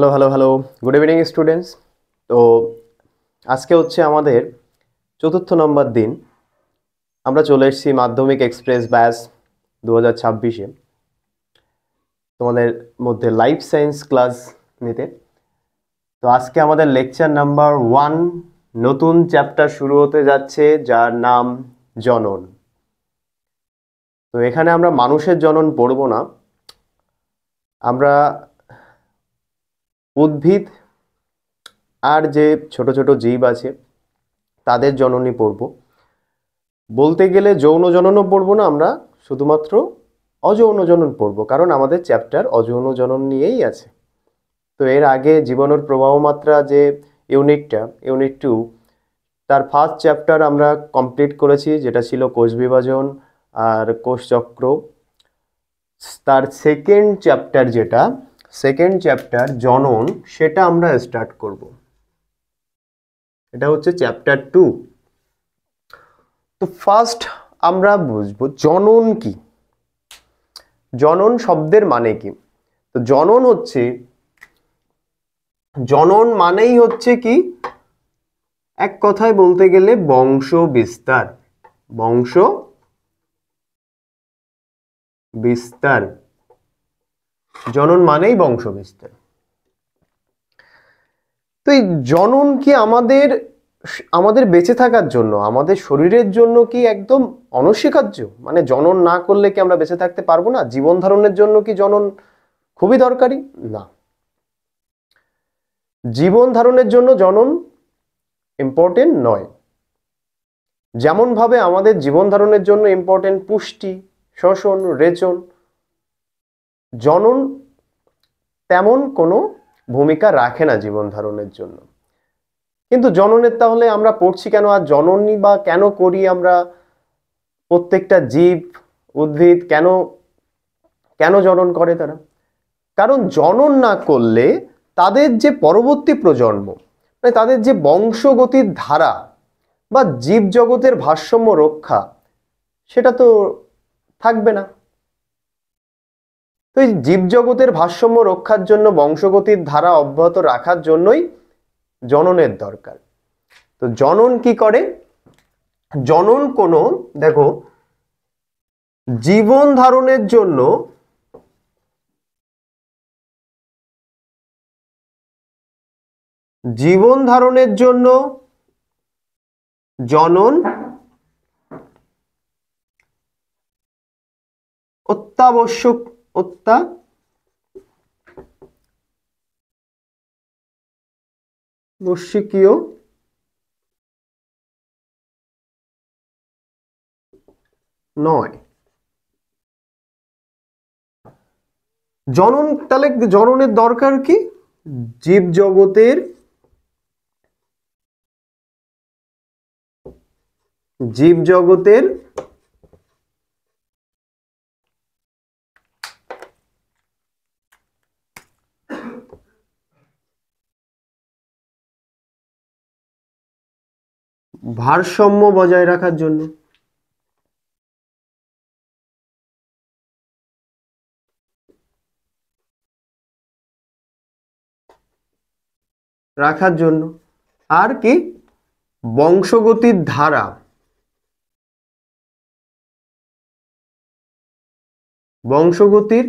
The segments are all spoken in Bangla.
Hello hello hello good evening students. তো আজকে হচ্ছে আমাদের চতুর্থ নম্বর দিন। আমরা চলে এসেছি মাধ্যমিক এক্সপ্রেস ব্যাচ 2026-এ তোমাদের মধ্যে লাইফ সায়েন্স ক্লাস নিতে। তো আজকে আমাদের লেকচার নাম্বার 1, নতুন চ্যাপ্টার শুরু হতে যাচ্ছে যার নাম জনন। তো এখানে আমরা মানুষের জনন পড়বো না, আমরা উদ্ভিদ আর যে ছোট ছোট জীব আছে তাদের জননই পড়ব। বলতে গেলে যৌন জননও পড়বো না, আমরা শুধুমাত্র অযৌন জনন পড়বো, কারণ আমাদের চ্যাপ্টার অযৌন জনন নিয়েই আছে। তো এর আগে জীবনের প্রবাহ মাত্রা যে ইউনিটটা, ইউনিট 2, তার ফার্স্ট চ্যাপ্টার আমরা কমপ্লিট করেছি, যেটা ছিল কোষ বিভাজন আর কোষচক্র। তার সেকেন্ড চ্যাপ্টার জনন, সেটা আমরা স্টার্ট করব। এটা হচ্ছে চ্যাপ্টার 2। তো ফার্স্ট আমরা বুঝবো জনন কি, জনন শব্দের মানে কি। তো জনন মানেই হচ্ছে কি, এক কথায় বলতে গেলে বংশ বিস্তার। বংশ বিস্তার, জনন মানেই বংশ বিস্তার। তো এই জনন কি আমাদের বেঁচে থাকার জন্য, আমাদের শরীরের জন্য কি একদম অনস্বীকার্য? মানে জনন না করলে কি আমরা বেঁচে থাকতে পারবো না? জীবন ধারণের জন্য কি জনন খুবই দরকারি? না, জীবন ধারণের জন্য জনন ইম্পর্টেন্ট নয়। যেমন ভাবে আমাদের জীবন ধারণের জন্য ইম্পর্টেন্ট পুষ্টি, শ্বসন, রেচন, জনন তেমন কোনো ভূমিকা রাখে না জীবন ধারণের জন্য। কিন্তু জননের তাহলে আমরা পড়ছি কেন, আর জননই বা কেন করি আমরা? প্রত্যেকটা জীব, উদ্ভিদ কেন কেন জনন করে তারা? কারণ জনন না করলে তাদের যে পরবর্তী প্রজন্ম, মানে তাদের যে বংশগতির ধারা বা জীব জগতের ভারসাম্য রক্ষা, সেটা তো থাকবে না। তো এই জীবজগতের ভারসাম্য রক্ষার জন্য, বংশগতির ধারা অব্যাহত রাখার জন্যই জননের দরকার। তো জনন কি করে? জনন কোনো, দেখো, জীবন ধারণের জন্য জনন অত্যাবশ্যকীয় নয়। জনন তাহলে জননের দরকার কি? জীবজগতের ভারসাম্য বজায় রাখার জন্য। আর কি? বংশগতির ধারা, বংশগতির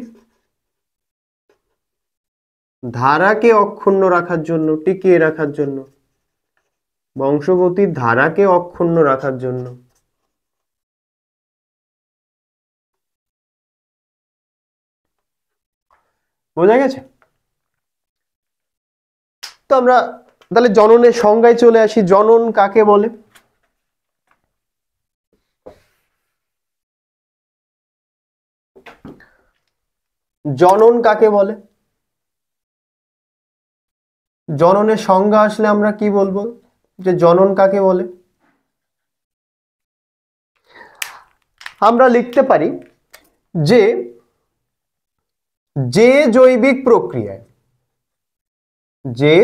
ধারাকে অক্ষুণ্ণ রাখার জন্য, টিকিয়ে রাখার জন্য, বংশগতির ধারাকে অক্ষুণ্ণ রাখার জন্য। বোঝা গেছে? তো আমরা তাহলে জননের সংজ্ঞায় চলে আসি। জনন কাকে বলে? জনন কাকে বলে? জননের সংজ্ঞা আসলে আমরা কি বলবো, যে জনন কাকে বলে? আমরা লিখতে পারি যে যে জৈবিক প্রক্রিয়ায়, যে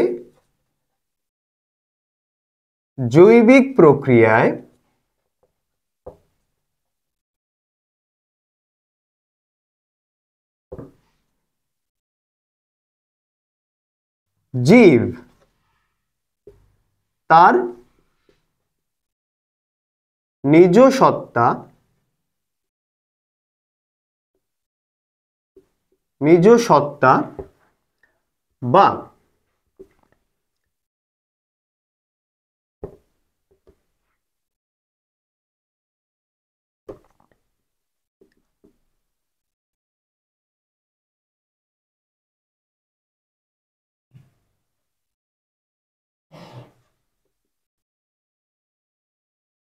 জৈবিক প্রক্রিয়ায় জীব তার নিজ সত্তা বা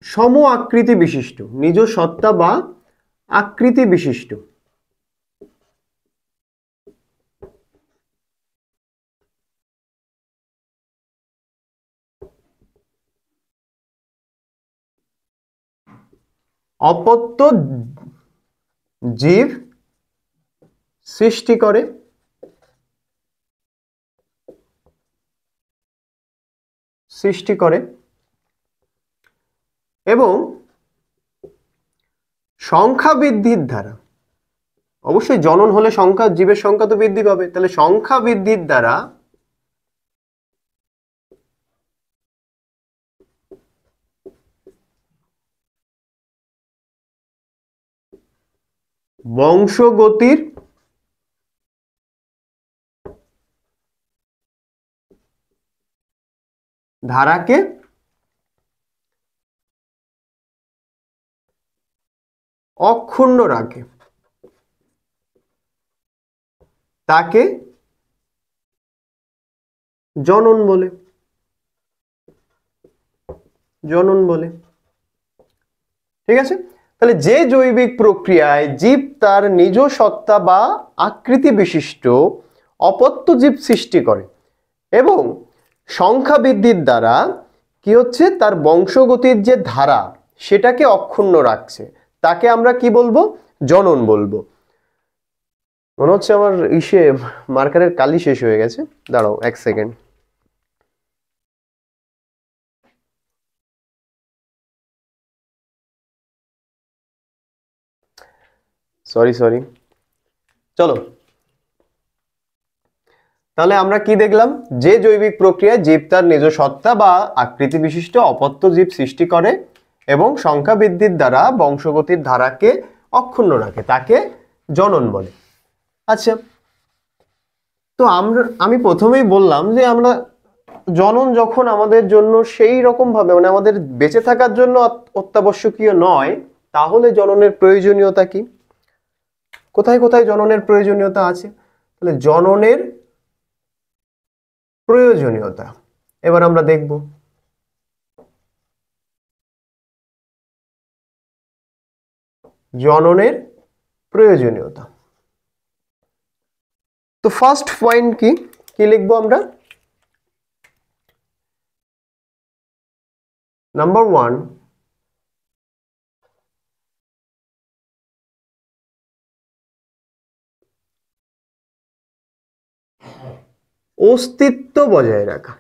সম আকৃতি বিশিষ্ট, নিজ সত্তা বা আকৃতি বিশিষ্ট। অপত্য জীব সৃষ্টি করে এবং সংখ্যা বৃদ্ধির দ্বারা, অবশ্যই জনন হলে সংখ্যা, জীবের সংখ্যা তো বৃদ্ধি পাবে, তাহলে সংখ্যা বৃদ্ধির দ্বারা বংশগতির ধারাকে অক্ষুণ্ণ রাখে, তাকে জনন বলে। ঠিক আছে, তাহলে যে জৈবিক প্রক্রিয়ায় জীব তার নিজ সত্তা বা আকৃতি বিশিষ্ট অপত্য জীব সৃষ্টি করে এবং সংখ্যা বৃদ্ধির দ্বারা কি হচ্ছে, তার বংশগতির যে ধারা সেটাকে অক্ষুণ্ণ রাখছে, তাকে আমরা কি বলবো, জনন বলবো। মনে হচ্ছে আমার মার্কারের কালি শেষ হয়ে গেছে, দাঁড়াও 1 সেকেন্ড। সরি, চলো তাহলে আমরা কি দেখলাম, যে জৈবিক প্রক্রিয়ায় জীব তার নিজ সত্তা বা আকৃতি বিশিষ্ট অপত্য জীব সৃষ্টি করে এবং সংখ্যা বৃদ্ধির দ্বারা বংশগতির ধারাকে অক্ষুণ্ণ রাখে, তাকে জনন বলে। আচ্ছা, তো আমি প্রথমেই বললাম যে আমরা জনন যখন আমাদের জন্য সেই রকম ভাবে, মানে আমাদের বেঁচে থাকার জন্য অত্যাবশ্যকীয় নয়, তাহলে জননের প্রয়োজনীয়তা কি, কোথায় কোথায় জননের প্রয়োজনীয়তা আছে? তাহলে জননের প্রয়োজনীয়তা এবার আমরা দেখব। জননের প্রয়োজনীয়তা, তো ফার্স্ট পয়েন্ট কি লিখবো আমরা? নাম্বার 1, অস্তিত্ব বজায় রাখা।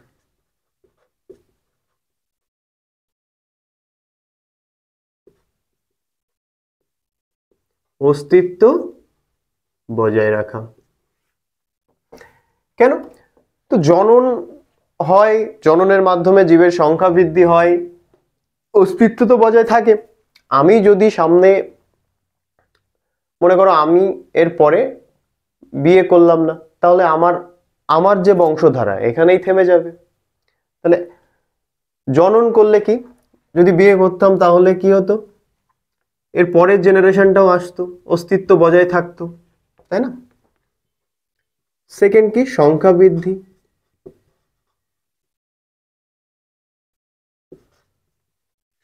অস্তিত্ব বজায় রাখা কেন? তো জনন হয়, জননের মাধ্যমে জীবের সংখ্যা বৃদ্ধি হয়, অস্তিত্ব তো বজায় থাকে। আমি যদি সামনে, মনে করো আমি এর পরে বিয়ে করলাম না, তাহলে আমার যে বংশধারা এখানেই থেমে যাবে। তাহলে জনন করলে কি, যদি বিয়ে করতাম তাহলে কি হতো, এর পরের জেনারেশনটাও আসতো, অস্তিত্ব বজায় থাকতো, তাই না? সেকেন্ড কি, সংখ্যা বৃদ্ধি।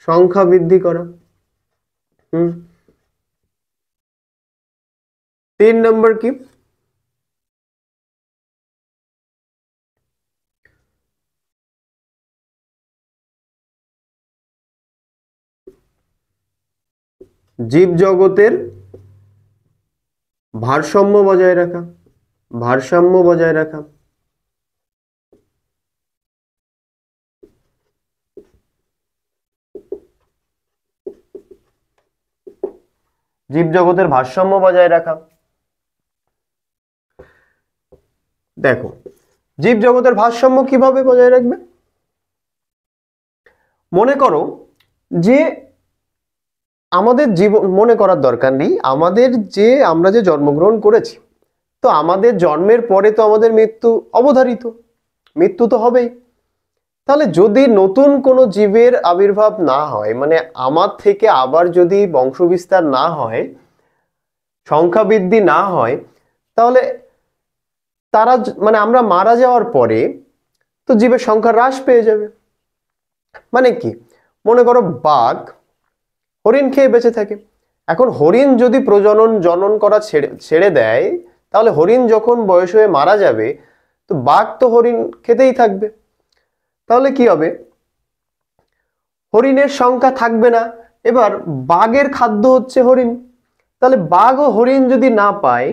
সংখ্যা বৃদ্ধি করা। 3 নম্বর কি, জীব জগতের ভারসাম্য বজায় রাখা। জীব জগতের ভারসাম্য বজায় রাখা। দেখো, জীব জগতের ভারসাম্য কিভাবে বজায় রাখবে? মনে করো যে আমাদের জীবন, মনে করার দরকার নেই, আমরা যে জন্মগ্রহণ করেছি, তো আমাদের জন্মের পরে তো আমাদের মৃত্যু অবধারিত, মৃত্যু তো হবেই। তাহলে যদি নতুন কোনো জীবের আবির্ভাব না হয়, মানে আমার থেকে আবার যদি বংশবিস্তার না হয়, সংখ্যা বৃদ্ধি না হয়, তাহলে তারা মানে আমরা মারা যাওয়ার পরে তো জীবের সংখ্যা হ্রাস পেয়ে যাবে। মানে কি, মনে করো বাঘ হরিণ খেয়ে বেঁচে থাকে, এখন হরিণ যদি জনন করা ছেড়ে দেয়, তাহলে হরিণ যখন বয়স হয়ে মারা যাবে, তো বাঘ তো হরিণ খেতেই থাকবে। তাহলে কি হবে, হরিণের সংখ্যা থাকবে না, এবার বাঘের খাদ্য হচ্ছে হরিণ, তাহলে বাঘ ও হরিণ যদি না পায়,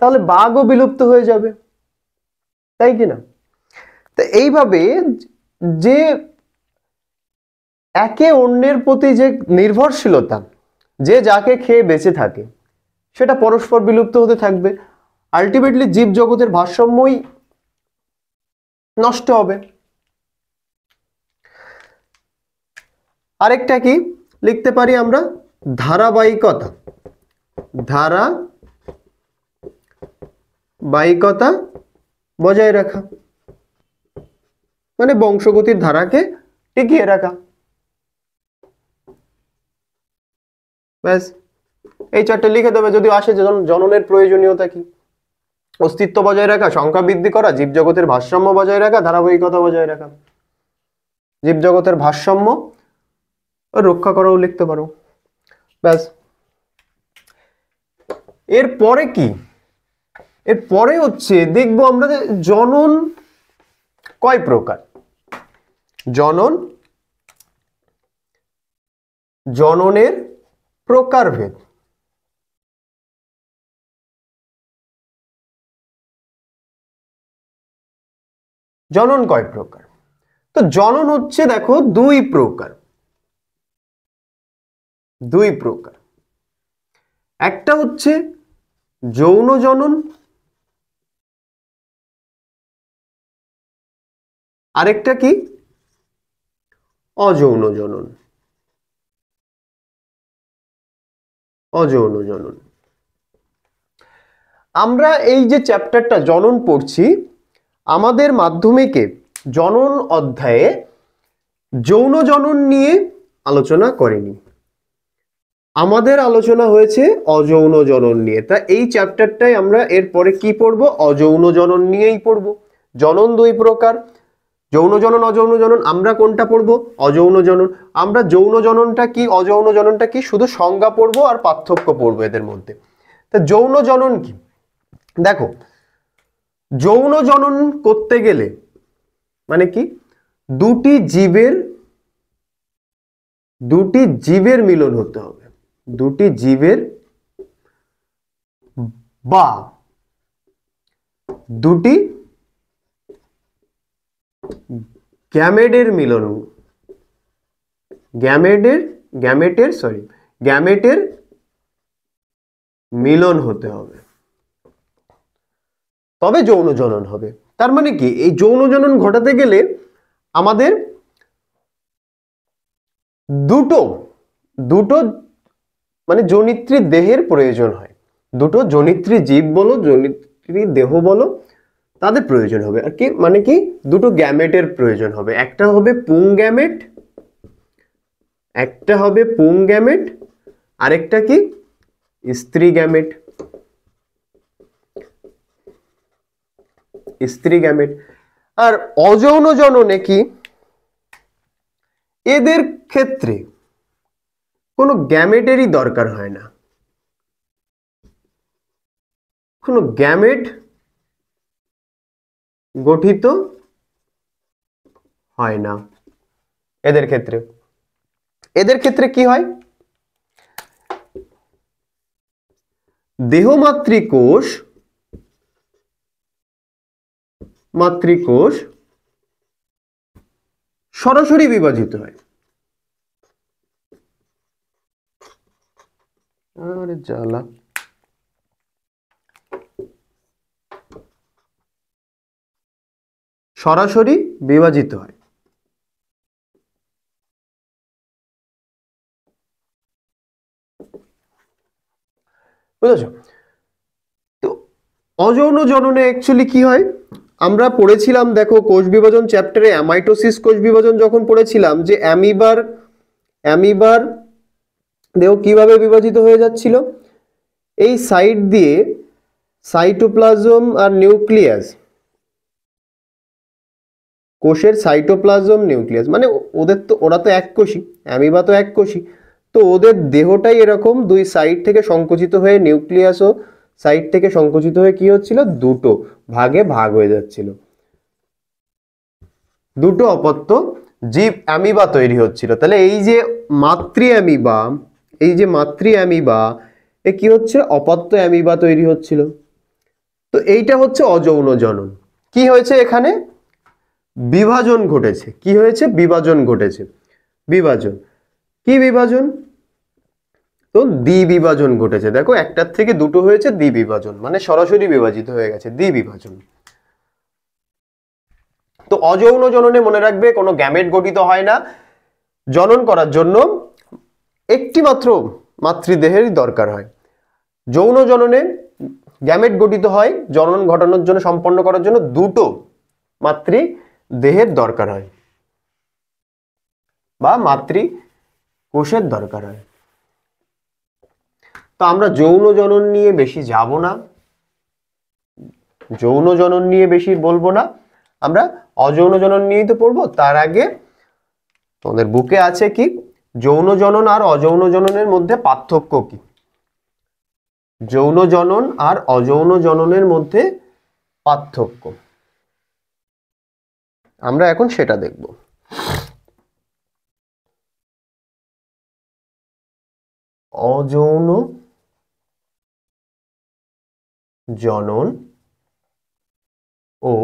তাহলে বাঘও বিলুপ্ত হয়ে যাবে, তাই কিনা? তো এইভাবে যে একে অন্যের প্রতি যে নির্ভরশীলতা, যে যাকে খেয়ে বেঁচে থাকে, সেটা পরস্পর বিলুপ্ত হতে থাকবে। আলটিমেটলি জীব জগতের ভারসাম্যই নষ্ট হবে। আরেকটা কি লিখতে পারি আমরা, ধারাবাহিকতা। ধারাবাহিকতা বজায় রাখা, মানে বংশগতির ধারাকে টিকিয়ে রাখা। ব্যাস, এই চারটে লিখে দেবে যদি আসে। জননের প্রয়োজনীয়তা কি? অস্তিত্ব বজায় রাখা, সংখ্যা বৃদ্ধি করা, জীবজগতের ভারসাম্য বজায় রাখা, ধারাবাহিকতা বজায় রাখা। জীবজগতের ভারসাম্য রক্ষা করাও লিখতে পারো। ব্যাস, এরপরে কি, এরপরে হচ্ছে দেখবো আমরা যে জনন কয় প্রকার। জননের প্রকারভেদ। জনন কয় প্রকার? তো জনন হচ্ছে দেখো দুই প্রকার। একটা হচ্ছে যৌন জনন, আরেকটা কি অযৌন জনন। আমরা এই যে চ্যাপ্টারটা জনন পড়ছি, আমাদের মাধ্যমিকে জনন অধ্যায়ে যৌন জনন নিয়ে আলোচনা করেনি, আমাদের আলোচনা হয়েছে অযৌন জনন নিয়ে। তা এই চ্যাপ্টারটাই আমরা এরপরে কি পড়বো, অযৌন জনন নিয়েই পড়বো। জনন দুই প্রকার, যৌন জনন অযৌন জনন। আমরা কোনটা পড়বো? অযৌন জনন। আমরা যৌন জননটা কি, অযৌন জননটা কি, শুধু সংজ্ঞা পড়বো আর পার্থক্য পড়বো এদের মধ্যে। তা যৌন জনন কি, দেখো যৌন জনন করতে গেলে মানে কি, দুটি জীবের মিলন হতে হবে, দুটি জীবের বা দুটি গ্যামেটের মিলন, গ্যামেটের মিলন হতে হবে, তবে যৌন জনন হবে। তার মানে কি, এই যৌন জনন ঘটাতে গেলে আমাদের দুটো মানে জনিত্রী দেহের প্রয়োজন হয়, দুটো জনিত্রী জীব বলো, জনিত্রী দেহ বলো, তাদের প্রয়োজন হবে। আর কি মানে কি, দুটো গ্যামেটের প্রয়োজন হবে। একটা হবে পুং গ্যামেট, আরেকটা কি স্ত্রী গ্যামেট। আর অযৌন জননে কি, এদের ক্ষেত্রে কোনো গ্যামেটেরই দরকার হয় না, কোনো গ্যামেট গঠিত হয় না এদের ক্ষেত্রে কি হয়, মাতৃকোষ সরাসরি বিভাজিত হয়। আরে জ্বালা, সরাসরি বিভাজিত হয়। বুঝেছো? তো অযৌন জননে অ্যাকচুয়ালি কি হয় আমরা পড়েছিলাম, দেখো কোষ বিভাজন চ্যাপ্টারে অ্যামাইটোসিস কোষ বিভাজন যখন পড়েছিলাম যে অ্যামিবার দেহ কিভাবে বিভাজিত হয়ে যাচ্ছিল, এই সাইড দিয়ে সাইটোপ্লাজম আর নিউক্লিয়াস, কোষের সাইটোপ্লাজম নিউক্লিয়াস মানে ওরা তো এক কোষী, অ্যামিবা তো এক কোষী, তো ওদের দেহটাই এরকম দুই সাইড থেকে সংকুচিত হয়ে নিউক্লিয়াসও সাইড থেকে সংকুচিত হয়ে কি হচ্ছিল, দুটো ভাগে ভাগ হয়ে যাচ্ছিল, দুটো অপত্য জীব অ্যামিবা তৈরি হচ্ছিল। তাহলে এই যে মাতৃ অ্যামিবা এ কি হচ্ছে, অপত্য অ্যামিবা তৈরি হচ্ছিল। তো এইটা হচ্ছে অযৌন জনন। কি হয়েছে এখানে, বিভাজন ঘটেছে। কি হয়েছে, বিভাজন ঘটেছে। বিভাজন কি বিভাজন, তো দ্বিবিভাজন ঘটেছে। দেখো একটার থেকে দুটো হয়েছে দ্বিবিভাজন, মানে সরাসরি বিভাজিত হয়ে গেছে, দ্বিবিভাজন। তো অযৌন জননে মনে রাখবে কোনো গ্যামেট গঠিত হয় না, জনন করার জন্য একটি মাত্র মাতৃদেহেরই দরকার হয়। যৌন জননে গ্যামেট গঠিত হয়, জনন ঘটানোর জন্য সম্পন্ন করার জন্য দুটো মাতৃ দেহের দরকার হয় বা মাতৃ কোষের দরকার হয়। তো আমরা যৌন জনন নিয়ে বেশি যাব না, যৌন জনন নিয়ে বেশি বলবো না, আমরা অযৌন জনন নিয়েই তো পড়বো। তার আগে তোমাদের বুকে আছে কি, যৌন জনন আর অযৌন জননের মধ্যে পার্থক্য কি, যৌন জনন আর অযৌন জননের মধ্যে পার্থক্য আমরা এখন সেটা দেখব। অযৌন জনন ও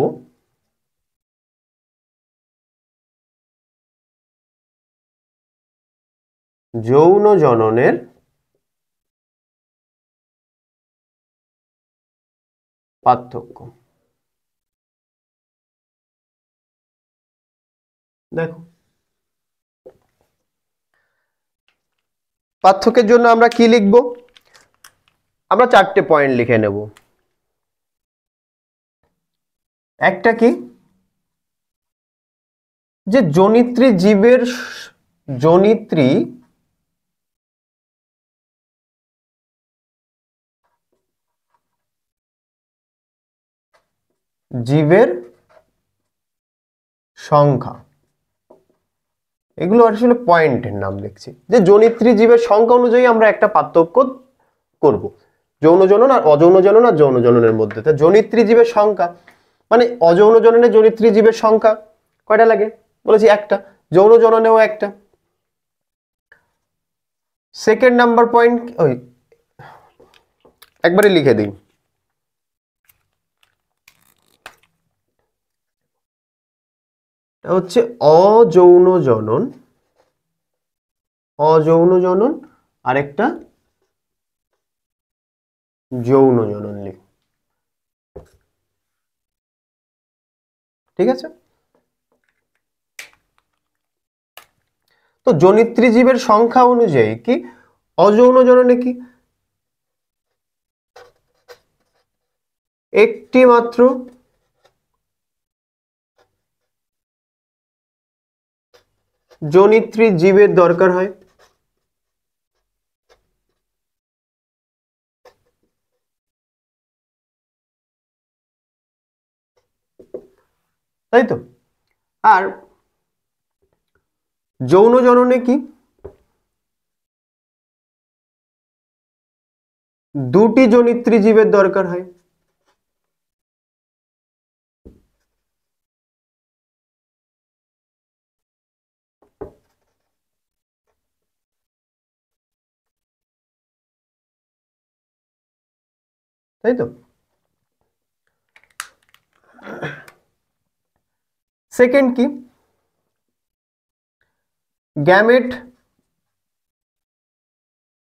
যৌন জননের পার্থক্য। দেখো পার্থক্যের জন্য আমরা কি লিখব, আমরা চারটে পয়েন্ট লিখে নেব। একটা কি, যে জনিত্রী জীবের সংখ্যা, এগুলো আসলে পয়েন্টের নাম লিখছি, যে জনিত্রী জীবের সংখ্যা অনুযায়ী আমরা একটা পার্থক্য করব যৌন জনন আর অযৌন জনন আর যৌন জননের মধ্যে। তা জনিত্রী জীবের সংখ্যা মানে অযৌন জননে জনিত্রী জীবের সংখ্যা কয়টা লাগে, বলেছি একটা, যৌন জননেও একটা। সেকেন্ড নাম্বার পয়েন্ট ওই একবারে লিখে দিই, হচ্ছে অযৌন জনন আরেকটা যৌন জনন লিখ, ঠিক আছে। তো জনিত্রী জীবের সংখ্যা অনুযায়ী কি অযৌন জননে কি একটি মাত্র জনিত্রী জীবের দরকার হয়, তাই তো। আর যৌন জননে কি দুটি জনিত্রী জীবের দরকার হয়, তাই তো। সেকেন্ড কি, গ্যামেট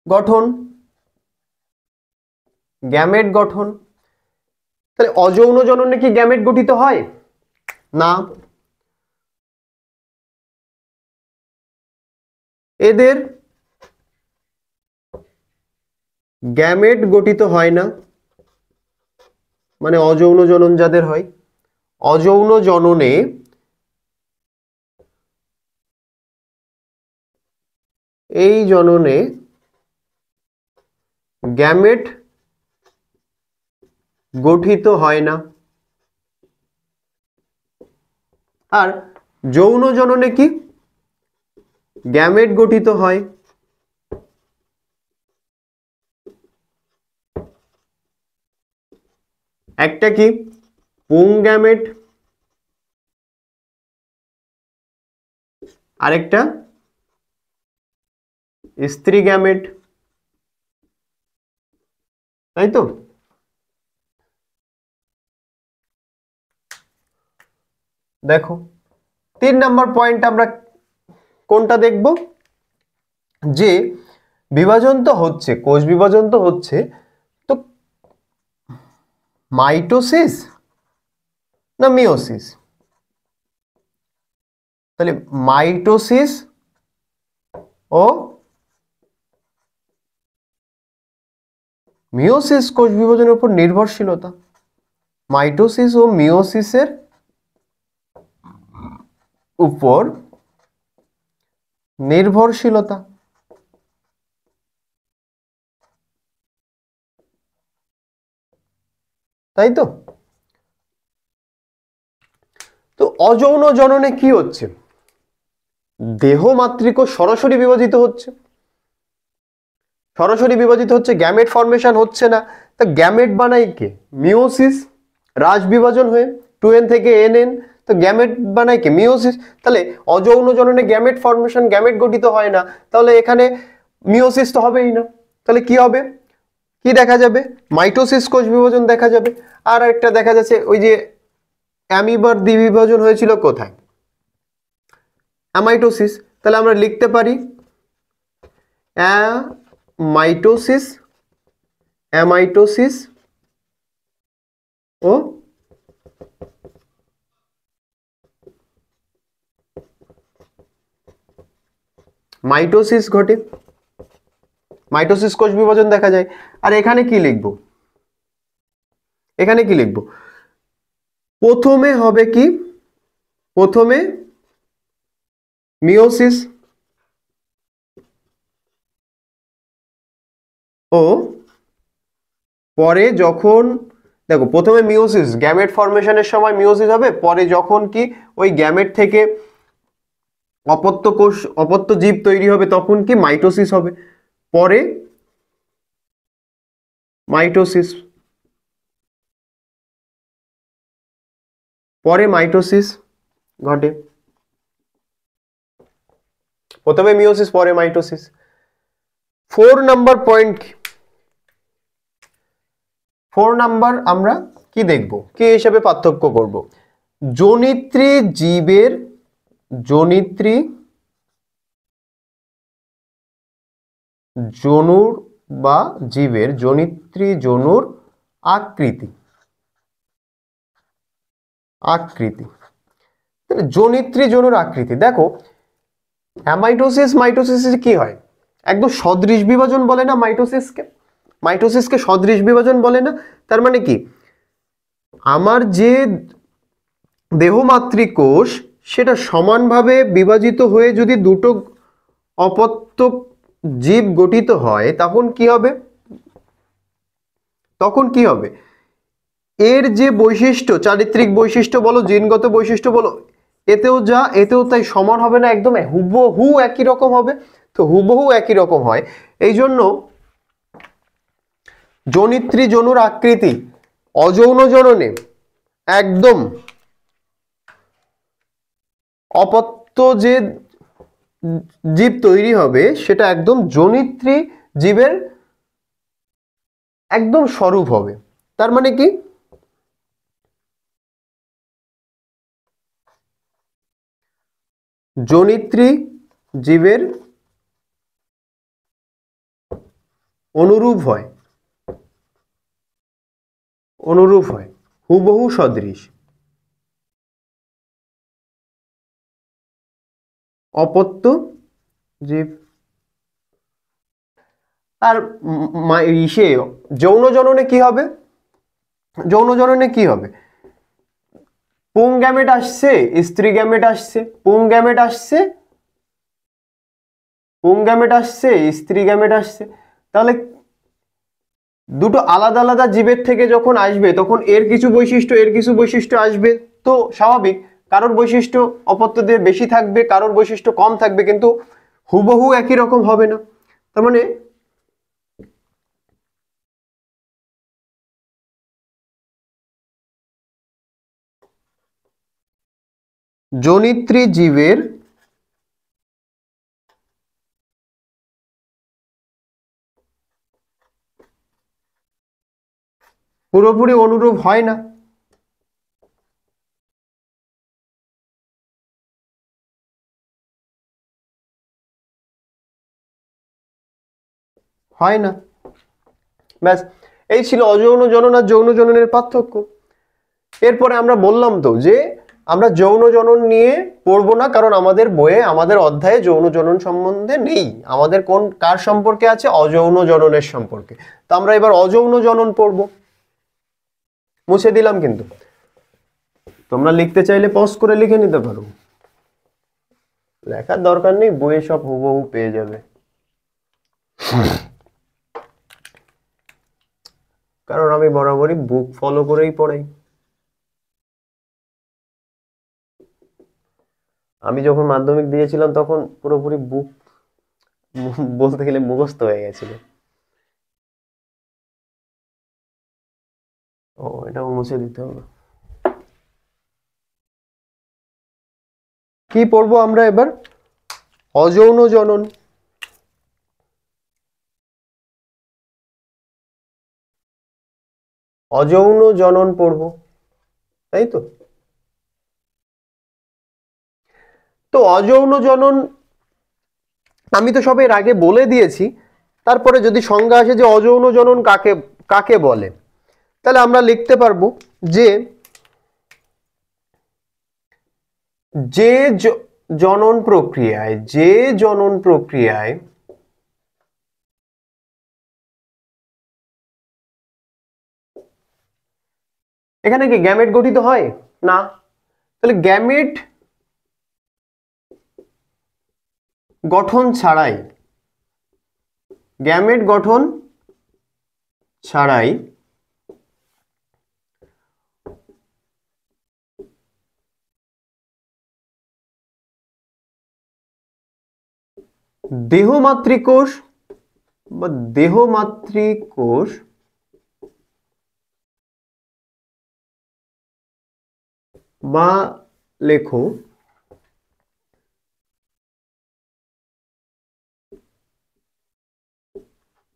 গঠন, তাহলে অযৌন জননে কি গ্যামেট গঠিত হয়, না, এদের গ্যামেট গঠিত হয় না, মানে অযৌন জনন যাদের হয়, অযৌন জননে এই জননে গ্যামেট গঠিত হয় না। আর যৌন জননে কি গ্যামেট গঠিত হয়। একটা কি পুং গ্যামেট, আরেকটা স্ত্রী গ্যামেট, তাই তো? দেখো 3 নাম্বার পয়েন্ট আমরা কোনটা দেখব, যে বিভাজন তো হচ্ছে, কোষ বিভাজন তো হচ্ছে, তো মাইটোসিস না মিওসিস? তাহলে মাইটোসিস ও মিওসিস কোষ বিভাজনের উপর নির্ভরশীলতা, মাইটোসিস ও মিওসিসের উপর নির্ভরশীলতা। তাই তো? তো অযৌন জননে কি হচ্ছে, দেহ মাতৃক সরাসরি বিভাজিত হচ্ছে, সরাসরি বিভাজিত হচ্ছে, গ্যামেট ফর্মেশন হচ্ছে না। তা গ্যামেট বানাই কে? মিওসিস, রাজ বিভাজন হয়ে 2n থেকে nn, তো গ্যামেট বানাই কে? মিওসিস। তাহলে অযৌন জননে গ্যামেট ফর্মেশন, গ্যামেট গঠিত হয় না, তাহলে এখানে মিওসিস তো হবেই না। তাহলে কি হবে, কি দেখা যাবে? মাইটোসিস কোষ বিভাজন দেখা যাবে। আর একটা দেখা যাচ্ছে ওই যে অ্যামিবার দ্বিবিভাজন হয়েছিল কোথায়? অ্যামাইটোসিস। তাহলে আমরা লিখতে পারি অ্যামাইটোসিস, অ্যামাইটোসিস ও মাইটোসিস ঘটে, মাইটোসিস কোষ বিভাজন দেখা যায়। আর এখানে কি লিখবো, এখানে কি লিখবো? প্রথমে হবে কি, প্রথমে মিওসিস ও পরে যখন, দেখো প্রথমে মিওসিস, গ্যামেট ফর্মেশনের সময় মিওসিস হবে, পরে যখন কি ওই গ্যামেট থেকে অপত্য কোষ, অপত্য জীব তৈরি হবে, তখন কি মাইটোসিস হবে, পরে মাইটোসিস, পরে মাইটোসিস ঘটে। প্রথমে মিওসিস পরে মাইটোসিস। 4 নাম্বার পয়েন্ট, 4 নাম্বার আমরা কি দেখব, কি হিসেবে পার্থক্য করব? জনিত্রী জীবের, জনিত্রী জনুর বা জীবের জনিত্রী জনুর আকৃতি, আকৃতি, জনিত্রী জনুর আকৃতি। দেখো অ্যামাইটোসিস মাইটোসিস কি হয়, একদম সদৃশ বিভাজন বলে না মাইটোসিসকে, মাইটোসিসকে সদৃশ বিভাজন বলে না। তার মানে কি, আমার যে দেহমাতৃক কোষ সেটা সমানভাবে বিভাজিত হয়ে যদি দুটো অপত্য জীব গঠিত হয়, তখন কি হবে, তখন কি হবে, এর যে বৈশিষ্ট্য, চারিত্রিক বৈশিষ্ট্য বলো, জিনগত বৈশিষ্ট্য বলো, এতেও যা এতেও তাই সমান হবে না, একদম হুবহু একই রকম হবে। তো হুবহু একই রকম হয়, এই জন্য জনিত্রী জনুর আকৃতি অযৌন জননে একদম অপত্য যে জীব তৈরি হবে সেটা একদম জনিত্রী জীবের একদম স্বরূপ হবে। তার মানে কি, জনিত্রী জীবের অনুরূপ হয়, অনুরূপ হয়, হুবহু সদৃশ। অপত্য জীব। আর ইসে যৌন জননে কি হবে? যৌন জননে কি হবে? পুং গ্যামেট আসছে, স্ত্রী গ্যামেট আসছে, পুং গ্যামেট আসছে, পুং গ্যামেট আসছে, স্ত্রী গ্যামেট আসছে। তাহলে দুটো আলাদা আলাদা জীবের থেকে যখন আসবে তখন এর কিছু বৈশিষ্ট্য এর কিছু বৈশিষ্ট্য আসবে, তো স্বাভাবিক কারোর বৈশিষ্ট্য অপত্য দিয়ে বেশি থাকবে, কারোর বৈশিষ্ট্য কম থাকবে, কিন্তু হুবহু একই রকম হবে না। তার মানে জনিত্রী জীবের পুরোপুরি অনুরূপ হয় না। হয় না। ব্যাস, এই ছিল অযৌন জনন আর যৌন জননের পার্থক্য। এরপরে আমরা বললাম তো যে আমরা যৌন জনন নিয়ে পড়বো না, কারণ আমাদের বইয়ে আমাদের অধ্যায়ে যৌন জনন সম্বন্ধে নেই। আমাদের কার সম্পর্কে আছে? অযৌন জননের সম্পর্কে। তো আমরা এবার অযৌন জনন পড়বো। মুছে দিলাম, কিন্তু তোমরা লিখতে চাইলে পজ করে লিখে নিতে পারো, লেখার দরকার নেই, বইয়ে সব হুবহু পেয়ে যাবে। কারণ আমি বরাবরই বুক ফলো করেই পড়াই। আমি যখন মাধ্যমিক দিয়েছিলাম তখন পুরোপুরি বুক বলতে গেলে মুখস্থ হয়ে গেছিল। ও, এটাও মুছে দিতে হবে। কি পড়বো আমরা এবার? অযৌন জনন। অযৌন জনন পড়বো, তাই তো? তো অযৌন জনন আমি তো সব এর আগে বলে দিয়েছি। তারপরে যদি সংজ্ঞা আসে যে অযৌন জনন কাকে কাকে বলে, তাহলে আমরা লিখতে পারবো যে যে জনন প্রক্রিয়ায় এখানে কি গ্যামেট গঠিত হয় না? তাহলে গ্যামেট গঠন ছাড়াই দেহমাতৃকোষ বা লেখো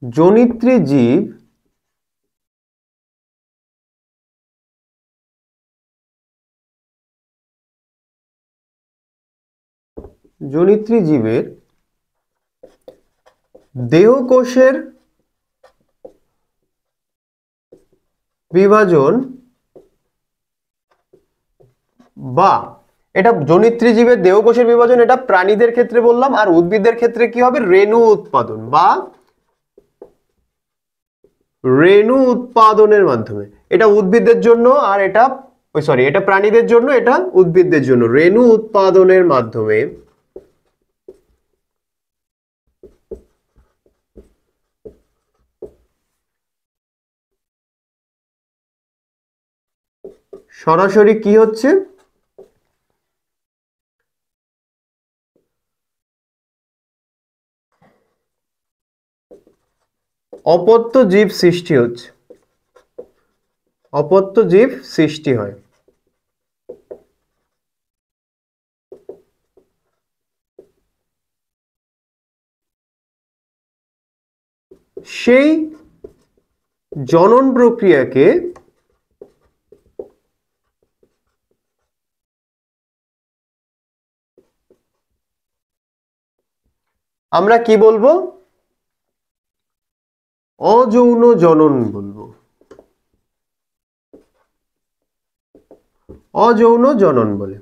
জনিত্রী জীবের দেহকোষের বিভাজন, বা এটা জনিত্রী জীবের দেহকোষের বিভাজন, এটা প্রাণীদের ক্ষেত্রে বললাম, আর উদ্ভিদের ক্ষেত্রে কি হবে? রেণু উৎপাদন বা রেণু উৎপাদনের মাধ্যমে। এটা উদ্ভিদের জন্য, আর এটা এটা প্রাণীদের জন্য, এটা উদ্ভিদের জন্য। রেণু উৎপাদনের মাধ্যমে সরাসরি কি হচ্ছে? অপত্য জীব সৃষ্টি হচ্ছে, অপত্য জীব সৃষ্টি হয়। সেই জনন প্রক্রিয়াকে আমরা কি বলবো? অযৌন জনন বলবো, অযৌন জনন বলে,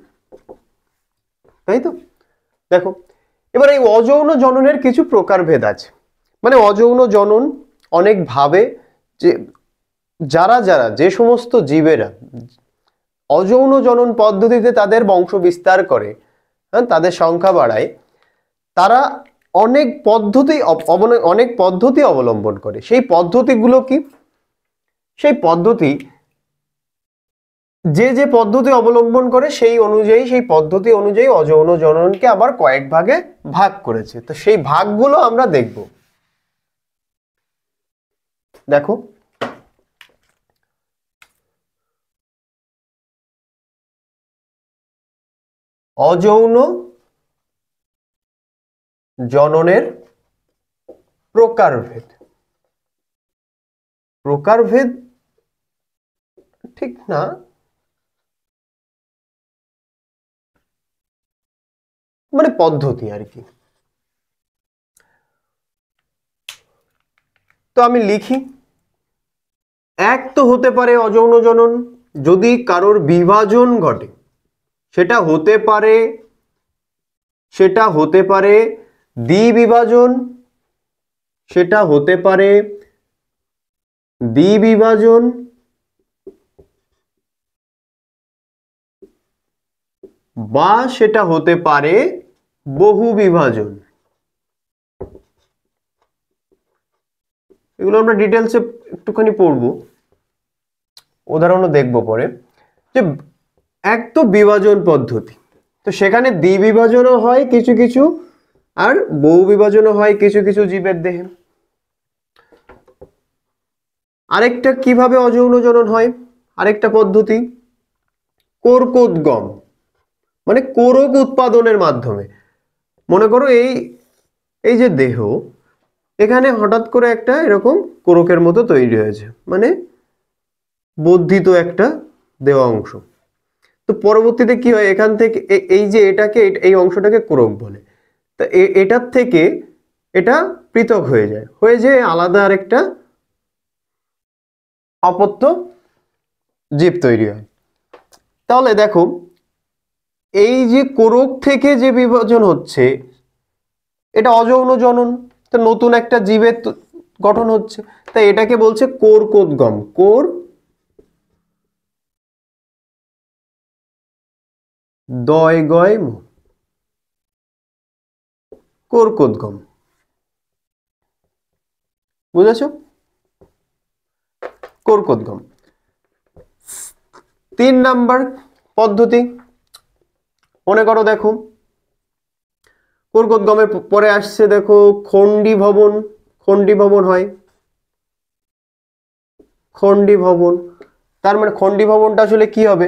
তাই তো? দেখো এবার এই অযৌন জননের কিছু প্রকারভেদ আছে, মানে অযৌন জনন অনেক ভাবে, যে যারা যারা যে সমস্ত জীবেরা অযৌন জনন পদ্ধতিতে তাদের বংশ বিস্তার করে, হ্যাঁ, তাদের সংখ্যা বাড়ায়, তারা অনেক পদ্ধতি অবলম্বন করে। সেই পদ্ধতিগুলো কি? সেই পদ্ধতি, যে পদ্ধতি অবলম্বন করে সেই পদ্ধতি অনুযায়ী অযৌন জননকে আবার কয়েক ভাগে ভাগ করেছে। তো সেই ভাগগুলো আমরা দেখব। দেখো, অযৌন জননের প্রকারভেদ। প্রকারভেদ ঠিক না, মানে পদ্ধতি আর কি। তো আমি লিখি, এক তো হতে পারে অযৌন জনন যদি কারোর বিভাজন ঘটে, সেটা হতে পারে দ্বিবিভাজন, সেটা হতে পারে দ্বিবিভাজন, বা সেটা হতে পারে বহু বিভাজন। এগুলো আমরা ডিটেলসে একটুখানি পড়বো, উদাহরণও দেখবো পরে। যে এক তো বিভাজন পদ্ধতি, তো সেখানে দ্বিবিভাজনও হয় কিছু কিছু, আর বহু বিভাজনও হয় কিছু কিছু জীবের দেহে। আরেকটা কিভাবে অযৌন জনন হয়, আরেকটা পদ্ধতি কোরকোদ্গম, মানে কোরক উৎপাদনের মাধ্যমে। মনে করো এই যে দেহ, এখানে হঠাৎ করে একটা এরকম কোরকের মতো তৈরি হয়েছে, মানে বর্ধিত একটা দেহ অংশ। তো পরবর্তীতে কি হয়, এখান থেকে এই যে এই অংশটাকে কোরক বলে, তা এটার থেকে এটা পৃথক হয়ে যায় আলাদা আরেকটা অপত্য জীব তৈরি হয়। তাহলে দেখো, এই যে কোরক থেকে যে বিভাজন হচ্ছে, এটা অযৌন জনন, তো নতুন একটা জীবের গঠন হচ্ছে, তাই এটাকে বলছে কোরকোদ্গম। কোরকোদ্গম, বুঝেছো? কোরকোদ্গম। 3 নাম্বার পদ্ধতি, মনে করো, দেখো কোরকোদ্গমের পরে আসছে, দেখো খণ্ডীভবন হয়। খণ্ডীভবন, তার মানে খণ্ডীভবনটা আসলে কি হবে,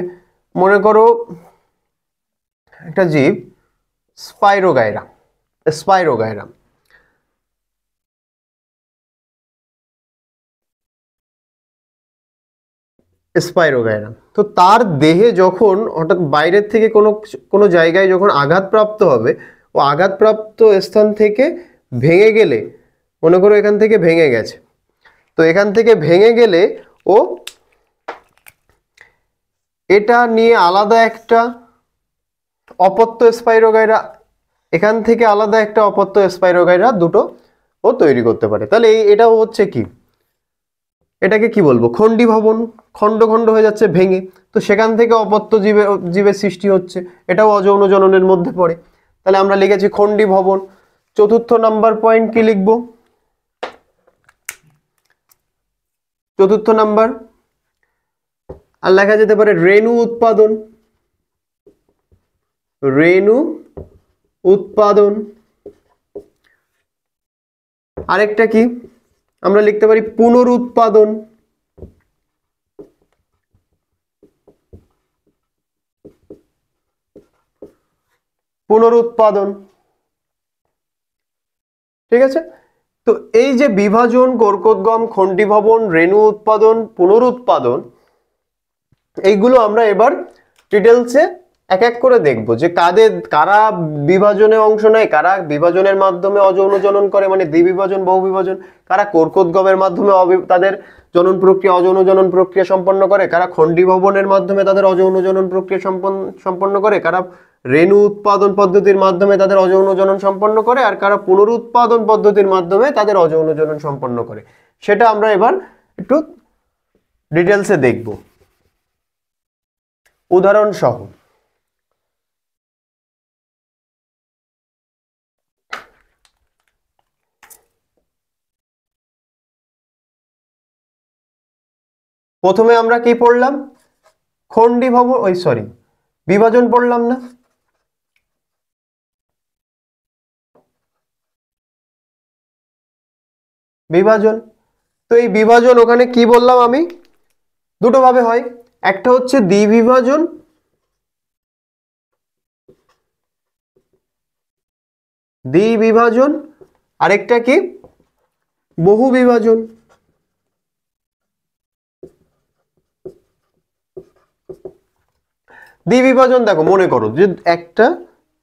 মনে করো একটা জীব স্পাইরোগাইরা, তো তার দেহে যখন হঠাৎ বাইরের থেকে কোনো জায়গায় যখন আঘাতপ্রাপ্ত হবে, ও আঘাতপ্রাপ্ত স্থান থেকে ভেঙে গেলে, মনে করো এখান থেকে ভেঙে গেছে, তো এখান থেকে ভেঙে গেলে ও এটা নিয়ে আলাদা একটা অপত্য স্পাইরোগাইরা, এখান থেকে আলাদা একটা অপত্য স্পাইরোগাইরা দুটো ও তৈরি করতে পারে। তাহলে এটাও হচ্ছে কি, এটাকে কি বলবো, খণ্ডীভবন, খণ্ড খণ্ড হয়ে যাচ্ছে ভেঙে, তো সেখান থেকে অপত্য জীবের সৃষ্টি হচ্ছে, এটাও অযৌন জননের মধ্যে পড়ে। তাহলে আমরা লিখেছি খণ্ডীভবন। 4র্থ নাম্বার পয়েন্ট কি লিখবো, 4র্থ নাম্বার আর লেখা যেতে পারে রেণু উৎপাদন। আরেকটা কি আমরা লিখতে পারি পুনরুৎপাদন। ঠিক আছে? তো এই যে বিভাজন, কোরকোদ্গম, খণ্ডীভবন, রেণু উৎপাদন, পুনরুৎপাদন, এইগুলো আমরা এবার ডিটেলসে এক এক করে দেখব, যে কারা বিভাজনে অংশ নেয়, কারা বিভাজনের মাধ্যমে অযৌন জনন করে, মানে দ্বিবিভাজন, বহু বিভাজন, কারা কোরকোদ্গমের মাধ্যমে তাদের জনন প্রক্রিয়া, অযৌন জনন প্রক্রিয়া সম্পন্ন করে, কারা খণ্ডীভবনের মাধ্যমে তাদের অযৌন জনন প্রক্রিয়া সম্পন্ন করে, কারা রেণু উৎপাদন পদ্ধতির মাধ্যমে তাদের অযৌন জনন সম্পন্ন করে, আর কারা পুনরুৎপাদন পদ্ধতির মাধ্যমে তাদের অযৌন জনন সম্পন্ন করে। সেটা আমরা এবার একটু ডিটেলসে দেখব উদাহরণ সহ। প্রথমে আমরা কি পড়লাম? বিভাজন পড়লাম না? বিভাজন। তো এই বিভাজন ওখানে কি বললাম আমি? দুটো ভাবে হয়, একটা হচ্ছে দ্বিবিভাজন, আরেকটা কি বহু বিভাজন। দ্বিবিভাজন দেখো, মনে করো যে একটা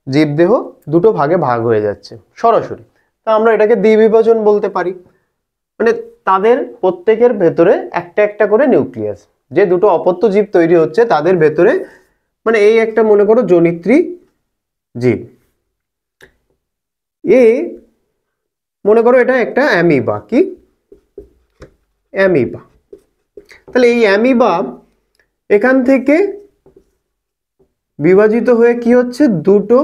জীবদেহ দুটো ভাগে ভাগ হয়ে যাচ্ছে সরাসরি, তা আমরা এটাকে দ্বিবিভাজন বলতে পারি। মানে তাদের প্রত্যেকের ভেতরে একটা একটা করে নিউক্লিয়াস, যে দুটো অপত্য জীব তৈরি হচ্ছে তাদের ভেতরে, মানে এই একটা মনে করো জনিত্রী জীব, এ মনে করো এটা একটা অ্যামিবা। কি অ্যামিবা? তাহলে এই অ্যামিবা এখান থেকে বিভাজিত হয়ে কি হচ্ছে? দুটো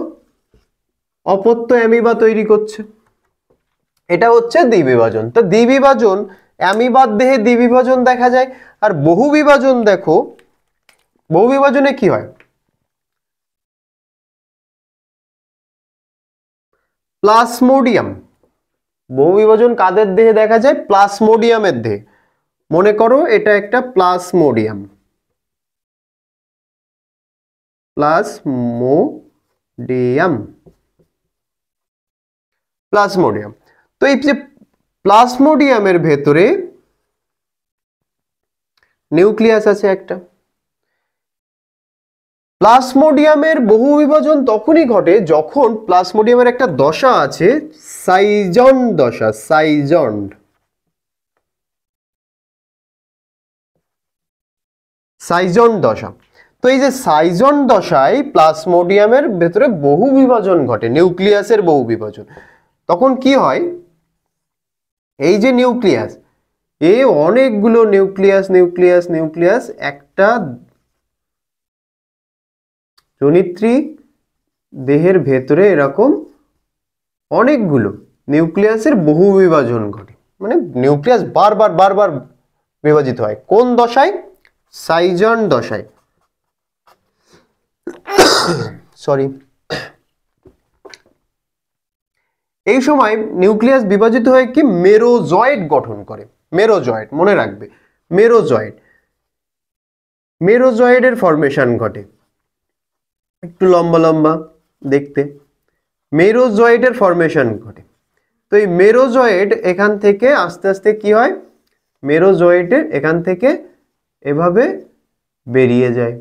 অপত্য অ্যামিবা তৈরি করছে, এটা হচ্ছে দ্বিবিভাজন। তো দ্বিবিভাজন, অ্যামিবার দেহে দ্বিবিভাজন দেখা যায়। আর বহু বিভাজন দেখো, বহু বিভাজনে কি হয়? প্লাজমোডিয়াম। বহু বিভাজন কাদের দেহে দেখা যায়? প্লাজমোডিয়ামের দেহে। মনে করো এটা একটা প্লাজমোডিয়াম, প্লাজমোডিয়াম। তো এই যে প্লাজমোডিয়ামের ভেতরে নিউক্লিয়াস আছে একটা। প্লাজমোডিয়ামের বহু বিভাজন তখনই ঘটে যখন প্লাজমোডিয়ামের একটা দশা আছে, সাইজন্ড দশা, সাইজন্ড দশা। তো এই যে সাইজন্ড দশায় প্লাজমোডিয়ামের ভেতরে বহু বিভাজন ঘটে, নিউক্লিয়াসের বহু বিভাজন। তখন কি হয়? এই যে নিউক্লিয়াস, এ অনেকগুলো নিউক্লিয়াস একটা জনিত্রী দেহের ভেতরে এরকম অনেকগুলো নিউক্লিয়াসের বহু বিভাজন ঘটে। মানে নিউক্লিয়াস বারবার বিভাজিত হয়। কোন দশায়? সাইজন্ড দশায়। সরি। এই সময় নিউক্লিয়াস বিভাজিত হয়ে কি মেরোজয়েড গঠন করে। মেরোজয়েড মনে রাখবে, মেরোজয়েডের ফরমেশন ঘটে, একটু লম্বা লম্বা দেখতে, মেরোজয়েডের ফরমেশন ঘটে। তো এই মেরোজয়েড এখান থেকে আস্তে আস্তে কি হয়? মেরোজয়েডের এখান থেকে এভাবে বেরিয়ে যায়।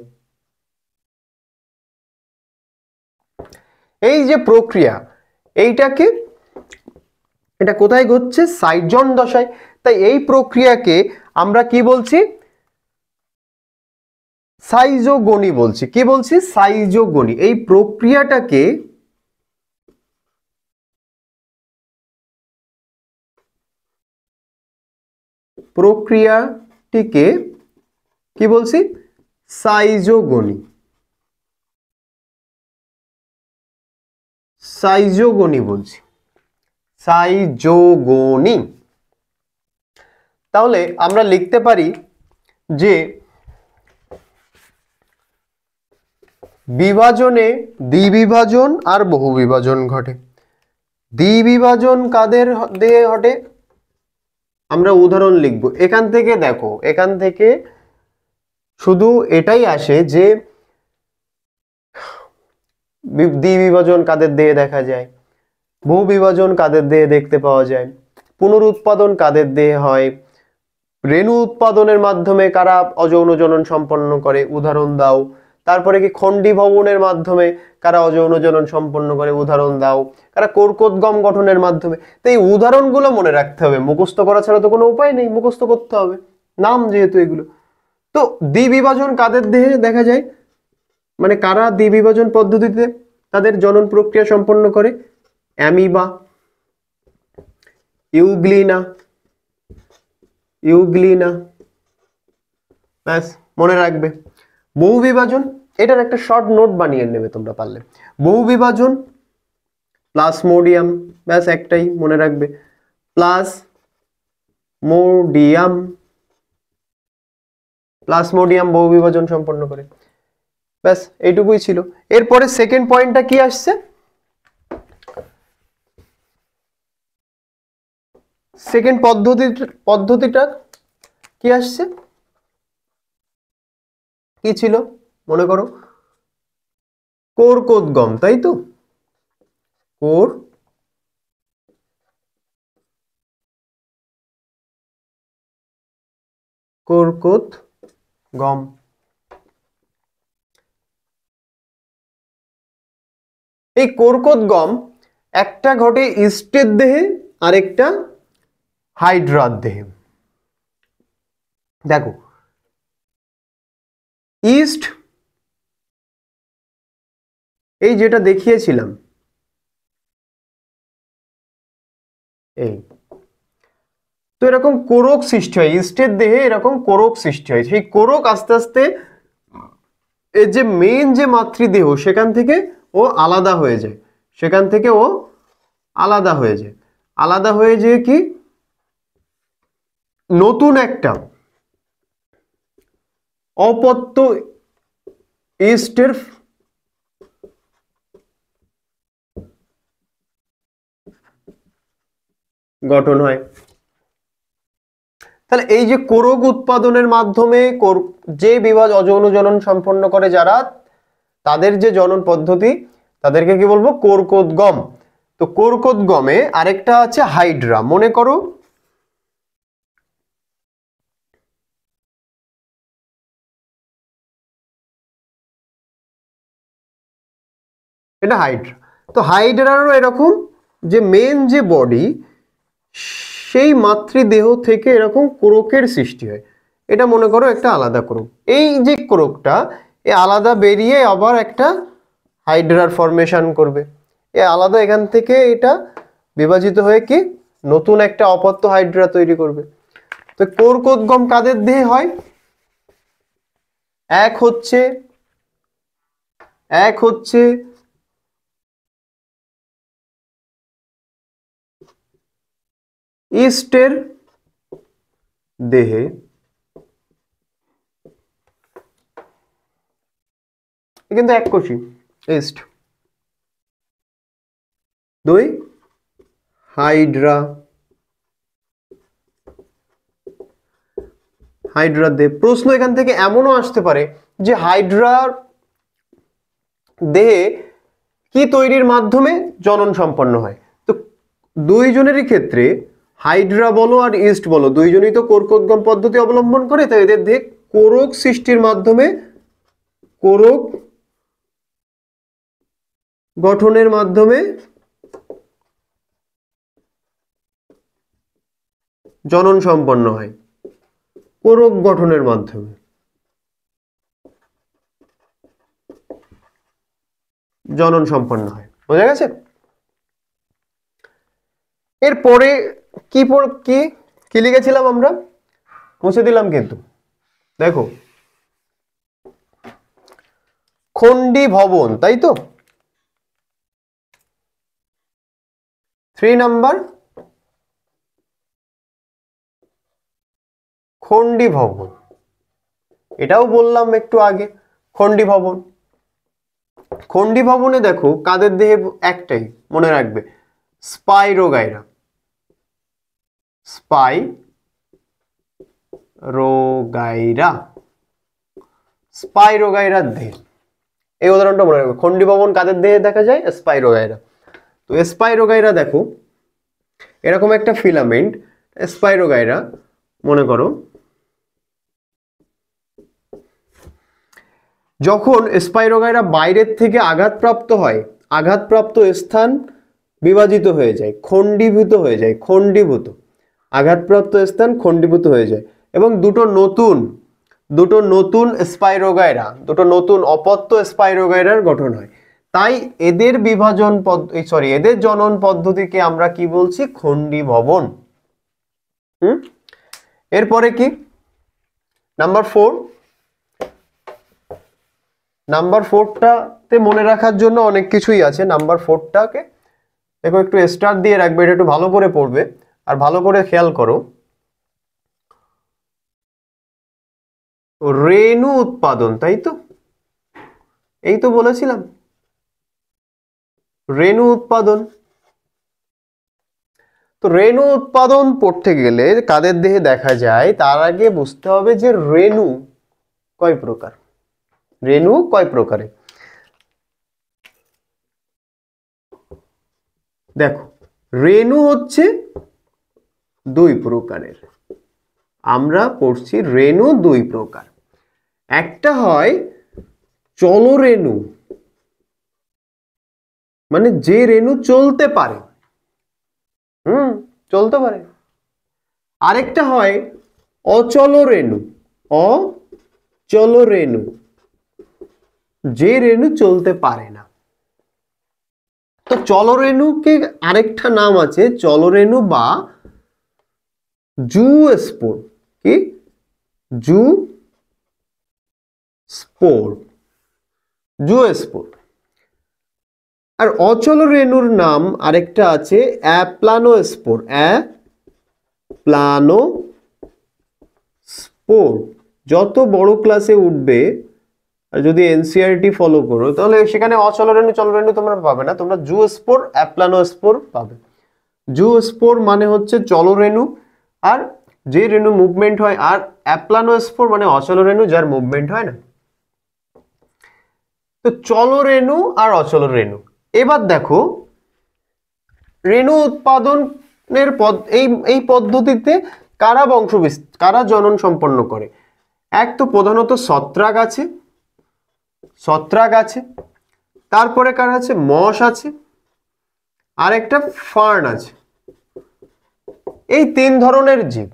এই যে প্রক্রিয়া, এটা কোথায় ঘটছে? সাইজন্ড দশায়। তাই এই প্রক্রিয়াকে আমরা কি বলছি? সাইজোগনি বলছি। কি বলছি? সাইজোগনি। এই প্রক্রিয়াটিকে কি বলছি? সাইজোগনি বলছি, সাইজোগনি। তাহলে আমরা লিখতে পারি যে বিভাজনে দ্বিবিভাজন আর বহু বিভাজন ঘটে। দ্বিবিভাজন কাদের দেহে ঘটে? আমরা উদাহরণ লিখব। এখান থেকে দেখো, এখান থেকে শুধু এটাই আসে যে দ্বিবিভাজন কাদের দেহে দেখা যায়, বহু বিভাজন কাদের দেহে দেখতে পাওয়া যায়, পুনরুৎপাদন কাদের দেহে হয়, রেণু উৎপাদনের মাধ্যমে কারা অযৌন জনন সম্পন্ন করে, উদাহরণ দাও। তারপরে কি খণ্ডীভবনের মাধ্যমে কারা অযৌন জনন সম্পন্ন করে, উদাহরণ দাও। কারা কর্কোদ্গম গঠনের মাধ্যমে। তো এই উদাহরণগুলো মনে রাখতে হবে, মুখস্থ করা ছাড়া তো কোনো উপায় নেই, মুখস্থ করতে হবে নাম যেহেতু এগুলো। তো দ্বিবিভাজন কাদের দেহে দেখা যায়, মানে কারা দ্বিবিভাজন পদ্ধতিতে তাদের জনন প্রক্রিয়া সম্পন্ন করে? Amoeba, euglena, euglena. ব্যাস মনে রাখবে। বহু বিভাজন, এটার একটা শর্ট নোট বানিয়ে নেবে তোমরা পারলে। বহু বিভাজন প্লাজমোডিয়াম, ব্যাস একটাই মনে রাখবে, প্লাজমোডিয়াম। প্লাজমোডিয়াম বহু বিভাজন সম্পন্ন করে। ব্যাস এইটুকুই ছিল। এরপরে সেকেন্ড পয়েন্টটা কি আসছে? সেকেন্ড পদ্ধতিটা কি আসছে? কি ছিল মনে করো? কোরকোদ্গম, তাই তো? কোরকোদ্গম। এই কোরকোদ্গম একটা ঘটে ইস্টের দেহে, আরেকটা হাইড্রার দেহে। দেখো, ইস্ট এই যেটা দেখিয়েছিলাম, এই তো এরকম কোরক সৃষ্টি হয় ইস্টের দেহে, এরকম কোরক সৃষ্টি হয়। সেই কোরক আস্তে আস্তে এই যে মেইন যে মাতৃদেহ সেখান থেকে ও আলাদা হয়ে যায়, সেখান থেকে ও আলাদা হয়ে যায়। আলাদা হয়ে যেয়ে কি নতুন একটা অপত্য ইস্টের গঠন হয়। তাহলে এই যে কোরক উৎপাদনের মাধ্যমে যে যৌন জনন সম্পন্ন করে যারা, তাদের যে জনন পদ্ধতি, তাদেরকে কি বলবো? কোরকোদ্গম। তো কোরকোদ্গমে আরেকটা আছে হাইড্রা। মনে করো এটা হাইড্রা। তো হাইড্রারও এরকম যে মেন যে বডি, সেই মাতৃদেহ থেকে এরকম কোরকের সৃষ্টি হয়। এটা মনে করো একটা আলাদা কোরক। এই যে কোরকটা এ আলাদা বেরিয়ে আবার একটা হাইড্রার ফরমেশন করবে। এ আলাদা এখান থেকে এটা বিভাজিত হয়ে কি নতুন একটা অপত্য হাইড্রা তৈরি করবে। তো কোরকোদ্গম কাদের দেহে হয়? এক হচ্ছে ইস্টের দেহে, কিন্তু এক কোষী ইস্ট। দুই হাইড্রা, হাইড্রার দেহে। প্রশ্ন এখান থেকে এমনও আসতে পারে যে হাইড্রার দেহে কি তৈরির মাধ্যমে জনন সম্পন্ন হয়? তো দুইজনেরই ক্ষেত্রে হাইড্রা বলো আর ইস্ট বলো, দুইজনই তো কোরকোদ্গম পদ্ধতি অবলম্বন করে। তাই এদের দেহে কোরক সৃষ্টির মাধ্যমে, কোরক গঠনের মাধ্যমে জনন সম্পন্ন হয়। কোরক গঠনের মাধ্যমে জনন সম্পন্ন হয়। বোঝা গেছে? এরপরে কি কি লিখেছিলাম আমরা? মুছে দিলাম কিন্তু। দেখো, খন্ডি ভবন, তাই তো? 3 নাম্বার খন্ডি ভবন। এটাও বললাম একটু আগে, খন্ডি ভবন। খন্ডি ভবনে দেখো কাদের দেহে? একটাই মনে রাখবে, স্পাইরোগাইরা। স্পাইরোগাইরার দেহে। এই উদাহরণটা মনে রাখবে। খন্ডি ভবন কাদের দেহে দেখা যায়? স্পাইরোগাইরা। তো স্পাইরোগাইরা দেখো এরকম একটা ফিলামেন্ট। স্পাইরোগাইরা মনে করো যখন স্পাইরোগাইরা বাইরের থেকে আঘাতপ্রাপ্ত হয়, আঘাতপ্রাপ্ত স্থান বিভাজিত হয়ে যায়, খণ্ডীভূত হয়ে যায়, খণ্ডীভূত। আঘাতপ্রাপ্ত স্থান খণ্ডীভূত হয়ে যায় এবং দুটো নতুন স্পাইরোগাইরা, দুটো নতুন অপত্য স্পাইরোগাইরার গঠন হয়। তাই এদের বিভাজন এদের জনন পদ্ধতিকে আমরা কি বলছি? খণ্ডী ভবন। এরপরে কি? নাম্বার 4। নাম্বার 4টাতে মনে রাখার জন্য অনেক কিছুই আছে। নাম্বার 4টাকে দেখো একটু স্টার দিয়ে রাখবে, এটা একটু ভালো করে পড়বে আর ভালো করে খেয়াল করো। রেণু উৎপাদন, তাই তো? এই তো বলেছিলাম রেণু উৎপাদন। তো রেণু উৎপাদন পড়তে গেলে কাদের দেহে দেখা যায় তার আগে বুঝতে হবে যে রেণু কয় প্রকার। রেণু কয় প্রকারে? দেখো, রেণু হচ্ছে 2 প্রকারের। আমরা পড়ছি রেণু 2 প্রকার। একটা হয় চলরেণু, মানে যে রেণু চলতে পারে, চলতে পারে। আরেকটা হয় অচল রেণু। অচল রেণু, যে রেণু চলতে পারে না। তো চলরেণুকে আরেকটা নাম আছে চলরেণু বা জু স্পোর। কি? জু স্পোর, জু স্পোর। আর অচল রেণুর নাম আরেকটা আছে অ্যাপ্লানোস্পোর। অ্যাপ্লানোস্পোর। যত বড় ক্লাসে উঠবে আর যদি এনসিইআরটি ফলো করো তাহলে সেখানে অচল রেণু চল রেণু তোমরা পাবে না, তোমরা জুস্পোর অ্যাপ্লানোস্পোর পাবে। জুস্পোর মানে হচ্ছে চল রেণু আর যে রেণু মুভমেন্ট হয়, আর অ্যাপ্লানোস্পোর মানে অচল রেণু যার মুভমেন্ট হয় না। তো চল রেণু আর অচল রেণু। এবার দেখো রেণু উৎপাদনের এই পদ্ধতিতে কারা জনন সম্পন্ন করে? এক তো প্রধানত ছত্রাক আছে, তারপরে কারা আছে? মশ আছে, আর একটা ফার্ন আছে। এই 3 ধরনের জীব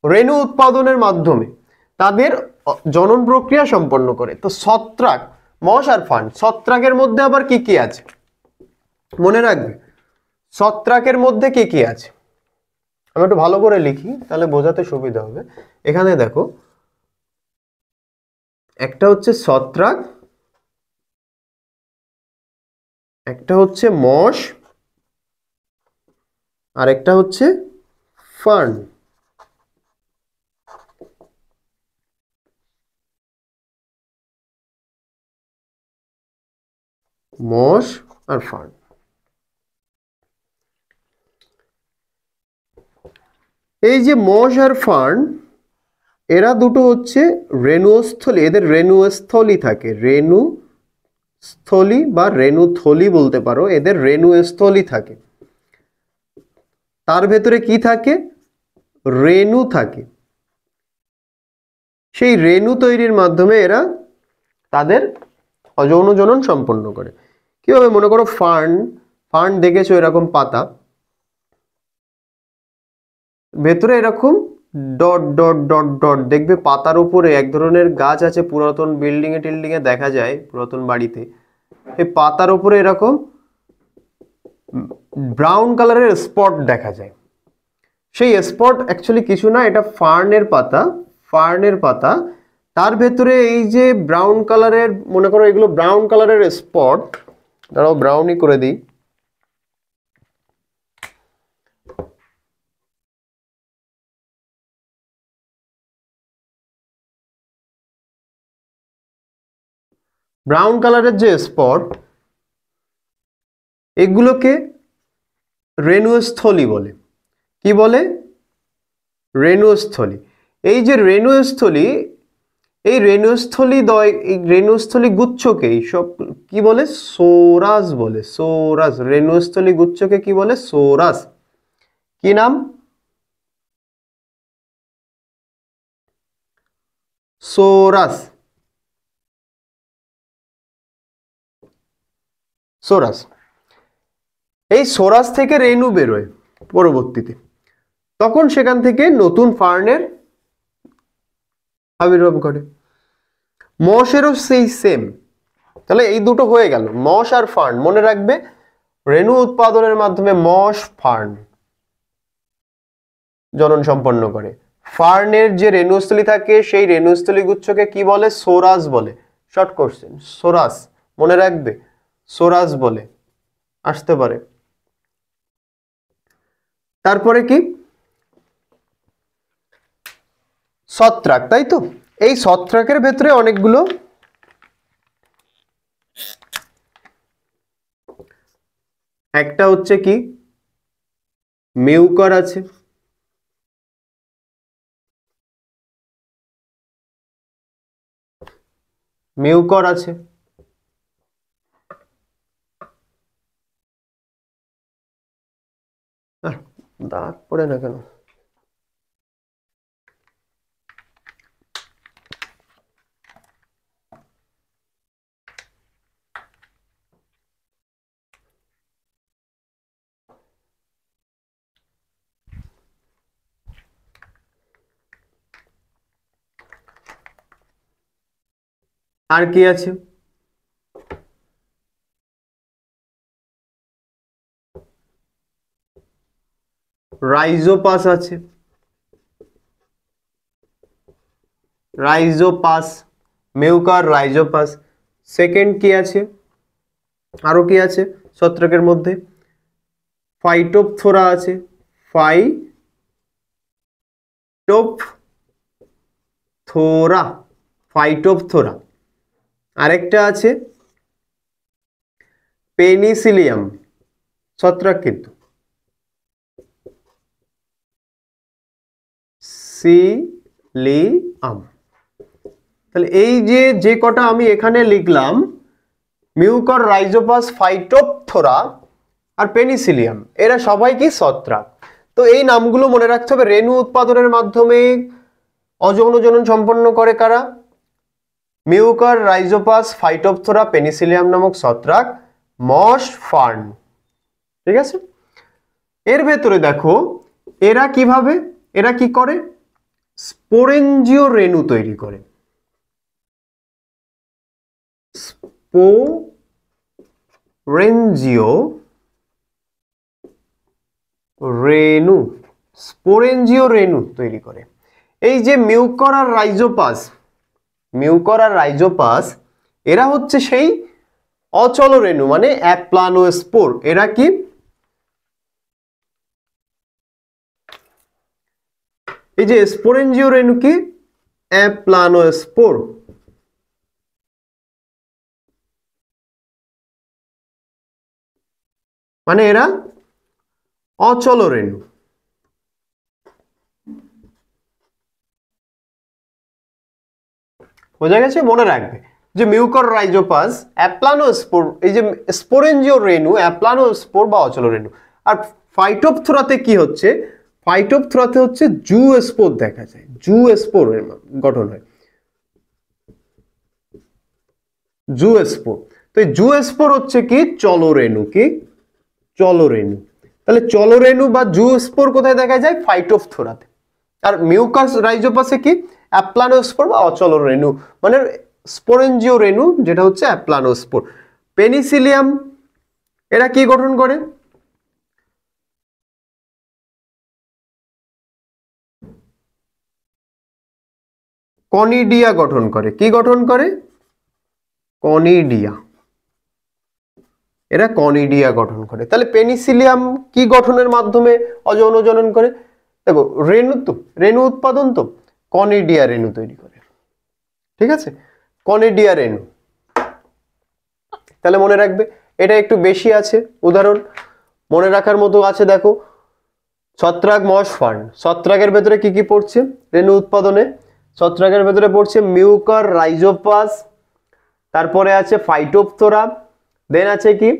রেণু উৎপাদনের মাধ্যমে তাদের জনন প্রক্রিয়া সম্পন্ন করে। তো ছত্রাক, মশ আর ফার্ন। ছত্রাকের মধ্যে আবার কি কি আছে মনে রাখবে। ছত্রাকের মধ্যে কি কি আছে আমি একটু ভালো করে লিখি তাহলে বোঝাতে সুবিধা হবে। এখানে দেখো, একটা হচ্ছে ছত্রাক, একটা হচ্ছে মশ, আর একটা হচ্ছে ফার্ন। মশ আর ফার্ন। এই যে মশ আর ফার্ন, এরা দুটো হচ্ছে রেণুস্থলী। এদের রেণুস্থলী থাকে, রেণুস্থলী বা রেণুথলি বলতে পারো। এদের রেণুস্থলী থাকে, তার ভেতরে কি থাকে? রেণু থাকে। সেই রেণু তৈরির মাধ্যমে এরা তাদের যৌন জনন সম্পন্ন করে। কিভাবে? মনে করো ফার্ন দেখেছো এরকম পাতা, ভেতরে এরকম ডট ডট ডট ডট দেখবে। পাতার উপরে এক ধরনের গাছ আছে, পুরাতন বিল্ডিং এ দেখা যায়, পুরাতন বাড়িতে। এই পাতার উপরে এরকম ব্রাউন কালারের স্পট দেখা যায়। সেই স্পট অ্যাকচুয়ালি কিছু না, এটা ফার্নের পাতা। তার ভেতরে এই যে ব্রাউন কালারের, মনে করো এগুলো ব্রাউন কালারের স্পট, দাঁড়াও ব্রাউনই করে দিই। ব্রাউন কালারের যে স্পট, এগুলোকে রেণুস্থলী বলে। কি বলে? রেণুস্থলী। এই যে রেণুস্থলী, এই রেণুস্থলী গুচ্ছকে সব কি বলে? সোরাস বলে। সোরাস। রেণুস্থলী গুচ্ছকে কি বলে? সোরাস। কি নাম? সোরাস। সোরাস। এই সোরাস থেকে রেণু বেরোয় পরবর্তীতে, তখন সেখান থেকে নতুন ফার্নের আবির্ভাব ঘটে। মশেরও সেই সেম। তাহলে এই দুটো হয়ে গেল, মশ আর ফার্ন। মনে রাখবে রেণু উৎপাদনের মাধ্যমে মশ ফার্ন জনন সম্পন্ন করে। ফার্নের যে রেণুস্থলী থাকে সেই রেণুস্থলী গুচ্ছকে কি বলে? সোরাস বলে। শর্ট কোশ্চেন, সোরাস মনে রাখবে, সোরাস বলে আসতে পারে। তারপরে কি? ছত্রাক, তাই তো? এই ছত্রাকের ভেতরে অনেকগুলো একটা হচ্ছে কি মিউকার আছে, মিউকর আছে, দাগ পড়ে না কেন? আর কি আছে? রাইজোপাস আছে, রাইজোপাস, মিউকার, রাইজোপাস। সেকেন্ড কি আছে? আরো কি আছে ছত্রাকের মধ্যে? ফাইটোপথোরা আছে, ফাইটোপথোরা, ফাইটোপথোরা। আরেকটা আছে পেনিসিলিয়াম, ছত্রাক কিন্তু, সিলিয়াম। তাহলে এই যে কটা আমি এখানে লিখলাম, মিউকর, রাইজোপাস, ফাইটোপথোরা আর পেনিসিলিয়াম, এরা সবাই কি? ছত্রাক। তো এই নামগুলো মনে রাখতে হবে। রেণু উৎপাদনের মাধ্যমে অযৌন জনন সম্পন্ন করে কারা? মিউকর, রাইজোপাস, ফাইটোপথোরা, পেনিসিলিয়াম নামক ছত্রাক, মশ, ফার্ন। ঠিক আছে? এর ভেতরে দেখো এরা কিভাবে, এরা কি করে? স্পোরেঞ্জিও রেণু তৈরি করে। স্পোরেঞ্জিও রেণু, স্পোরেঞ্জিও রেণু তৈরি করে। এই যে মিউকর আর রাইজোপাস, মিউকর আর রাইজোপাস এরা হচ্ছে সেই অচল রেণু, মানে অ্যাপ্লানোস্পোর। এরা কি? এই যে স্পোরেঞ্জিও রেণু কি? অ্যাপ্লানোস্পোর। মানে এরা অচল রেণু। বোঝা গেছে? মনে রাখবে যে মিউকর, রাইজোপাস, অ্যাপ্লানোস্পোর, এই যে স্পোরেঞ্জিও রেণু, অ্যাপ্লানোস্পোর বা অচল রেণু। আর ফাইটোপথোরাতে কি হচ্ছে? ফাইটোপথোরাতে হচ্ছে জুস্পোর দেখা যায়, জুস্পোর গঠন হয়, জুস্পোর। তো এই জুস্পোর হচ্ছে কি? চলরেণু। কি? চলরেণু। তাহলে চলরেণু বা জুস্পোর কোথায় দেখা যায়? ফাইটোপথোরাতে। আর মিউকাস, রাইজোপাসে কি? অ্যাপ্লানোস্পোর বা অচল রেণু, মানে স্পোরেঞ্জিও রেণু, যেটা হচ্ছে অ্যাপ্লানোস্পোর। পেনিসিলিয়াম এরা কি গঠন করে? কনিডিয়া গঠন করে। কি গঠন করে? কনিডিয়া। এরা কনিডিয়া গঠন করে। তাহলে পেনিসিলিয়াম কি গঠনের মাধ্যমে অযৌন জনন করে? দেখো রেণু তো, রেণু উৎপাদন তো, কনিডিয়া রেণু তৈরি করে। ঠিক আছে? কনিডিয়া রেণু। তাহলে মনে রাখবে এটা একটু বেশি আছে। উদাহরণ মনে রাখার মতো আছে, দেখো ছত্রাক, মশ, ফার্ন। ছত্রাকের ভেতরে কি কি পড়ছে রেণু উৎপাদনে? ছত্রাকের ভেতরে পড়ছে মিউকর, রাইজোপাস, তারপরে আছে ফাইটোপথোরা, দেন আছে কি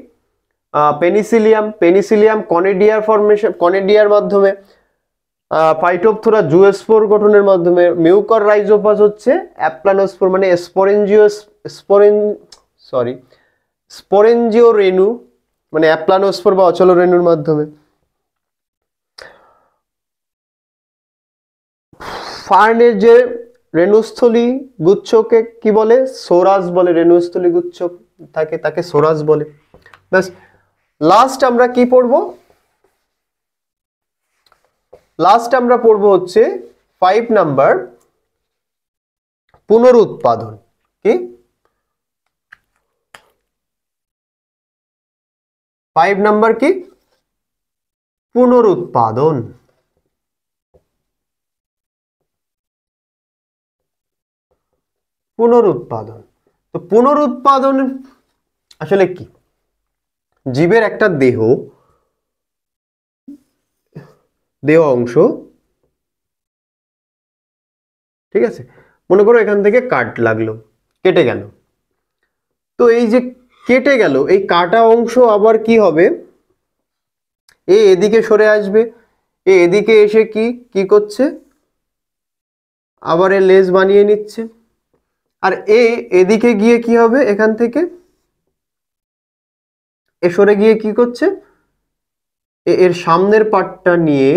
পেনিসিলিয়াম। পেনিসিলিয়াম কনিডিয়ার ফর্মেশন, কনিডিয়ার মাধ্যমে, ফাইটোপথোরা জুস্পোর গঠনের মাধ্যমে, মিউকর, রাইজোপাস হচ্ছে অ্যাপ্লানোস্পোর মানে স্পোরেঞ্জিও রেণু, মানে অ্যাপ্লানোস্পোর বা অচল রেণুর মাধ্যমে। ফার্নের যে রেণুস্থলী গুচ্ছকে কি বলে? সোরাস বলে রেণুস্থলী গুচ্ছ। থাকে তাকে সোরাস বলে। ব্যাস, লাস্ট আমরা কি পড়বো? লাস্ট আমরা পড়বো হচ্ছে 5 নাম্বার পুনরুৎপাদন। কি 5 নাম্বার কি? পুনরুৎপাদন। পুনরুৎপাদন, তো পুনরুৎপাদন আসলে কি? জীবের একটা দেহ অংশ, ঠিক আছে, মনে করো এখান থেকে কাট লাগলো, কেটে গেল। তো এই যে কেটে গেল, এই কাটা অংশ আবার কি হবে? এদিকে সরে আসবে, এদিকে এসে কি করছে? আবার লেজ বানিয়ে নিচ্ছে। আর এদিকে গিয়ে কি হবে? এখান থেকে সরে গিয়ে কি করছে? এর সামনের পার্টটা নিয়ে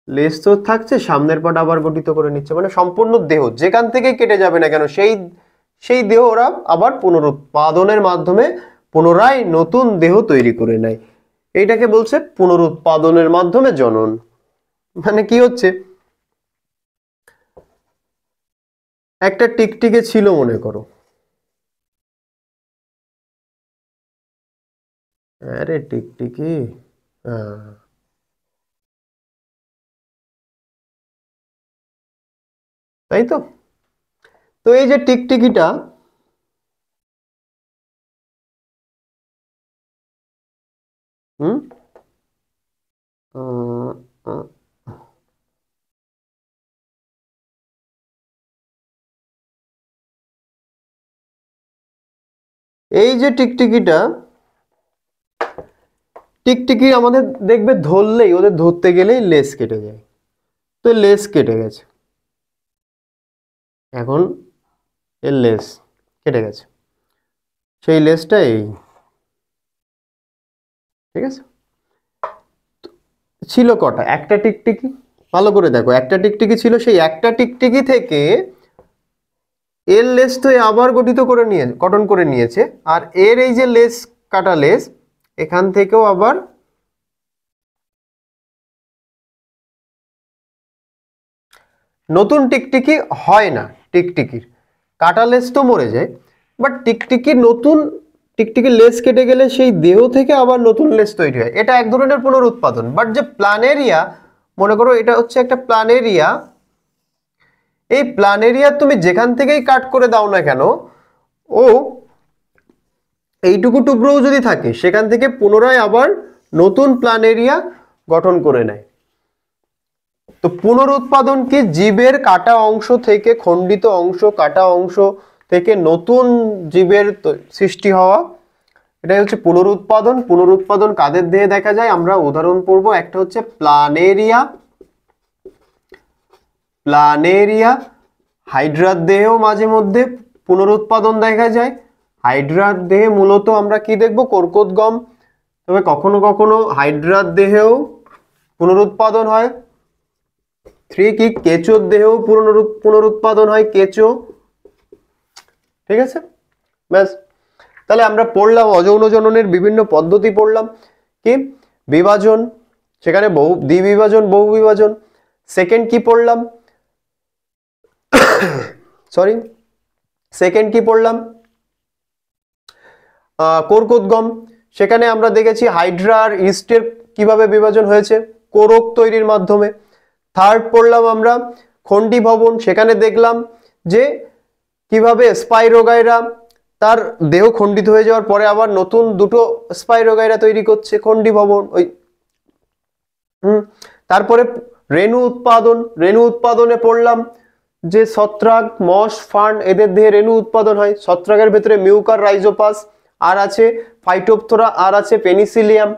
লেজ তো থাকছে, সামনের পার্ট আবার গঠিত করে নিচ্ছে। মানে সম্পূর্ণ দেহ যেখান থেকে কেটে যাবে না কেন, সেই দেহ ওরা আবার পুনরুৎপাদনের মাধ্যমে পুনরায় নতুন দেহ তৈরি করে নেয়। এইটাকে বলছে পুনরুৎপাদনের মাধ্যমে জনন। মানে কি হচ্ছে? একটা টিকটিকে ছিল মনে করো, আরে টিকটিকি, তাই তো। তো এই যে টিকটিকিটা, এই যে টিকটিকি আমাদের দেখবে ধরলেই, ওদের ধরতে গেলেই লেজ কেটে যায়। তো লেজ কেটে গেছে, এখন এর লেজ কেটে গেছে, সেই লেজটা এই, ঠিক আছে। ছিল কটা? একটা টিকটিকি। ভালো করে দেখো, একটা টিকটিকি ছিল, সেই একটা টিকটিকি থেকে এর লেজ তো আবার গঠন করে নিয়েছে। আর এর এই যে লেজ, কাটা লেজ, এখান থেকেও আবার নতুন টিকটিকি হয় না। টিকটিকির কাটা লেজ তো মরে যায়, বাট টিকটিকির লেজ কেটে গেলে সেই দেহ থেকে আবার নতুন লেজ তৈরি হয়। এটা এক ধরনের পুনরুৎপাদন। বাট যে প্ল্যানেরিয়া, মনে করো এটা হচ্ছে একটা প্ল্যানেরিয়া, এই প্ল্যানেরিয়া তুমি যেখান থেকেই কাট করে দাও না কেন, ও এইটুকু টুকরোও যদি থাকে, সেখান থেকে পুনরায় আবার নতুন প্ল্যানেরিয়া গঠন করে নেয়। তো পুনরুৎপাদন কি? জীবের কাটা অংশ থেকে, খণ্ডিত অংশ, কাটা অংশ থেকে নতুন জীবের সৃষ্টি হওয়া, এটাই হচ্ছে পুনরুৎপাদন। পুনরুৎপাদন কাদের দেহে দেখা যায়? আমরা উদাহরণ পড়ব। একটা হচ্ছে প্ল্যানেরিয়া, হাইড্রার দেহেও মাঝে মধ্যে পুনরুৎপাদন দেখা যায়। হাইড্রার দেহে মূলত আমরা কি দেখব? কর্কটগম। তবে কখনো কখনো হাইড্রার দেহেও পুনরুৎপাদন হয়। কি কেঁচোর দেহেও পুনরুৎপাদন হয়, কেঁচো, ঠিক আছে। ব্যাস, তাহলে আমরা পড়লাম অযৌন জননের বিভিন্ন পদ্ধতি পড়লাম। কি? বিভাজন, সেখানে দ্বিবিভাজন, বহু বিভাজন। সেকেন্ড কি পড়লাম? সেকেন্ড কি পড়লাম? কর্কটগম। সেখানে আমরা দেখেছি হাইড্রার ইস্টের কিভাবে বিভাজন হয়েছে, কোরক তৈরির মাধ্যমে। থার্ড পড়লাম আমরা খণ্ডী ভবন। সেখানে দেখলাম যে কিভাবে স্পাইরোগাইরা তার দেহ খণ্ডিত হয়ে যাওয়ার পরে আবার নতুন দুটো স্পাইরোগাইরা তৈরি করছে, খণ্ডী ভবন। তারপরে রেণু উৎপাদনে পড়লাম যে ছত্রাক, মশ, ফার্ন, এদের দেহে রেণু উৎপাদন হয়। ছত্রাকের ভেতরে মিউকার রাইজোপাস, আর আছে ফাইটোপথোরা, আর আছে পেনিসিলিয়াম,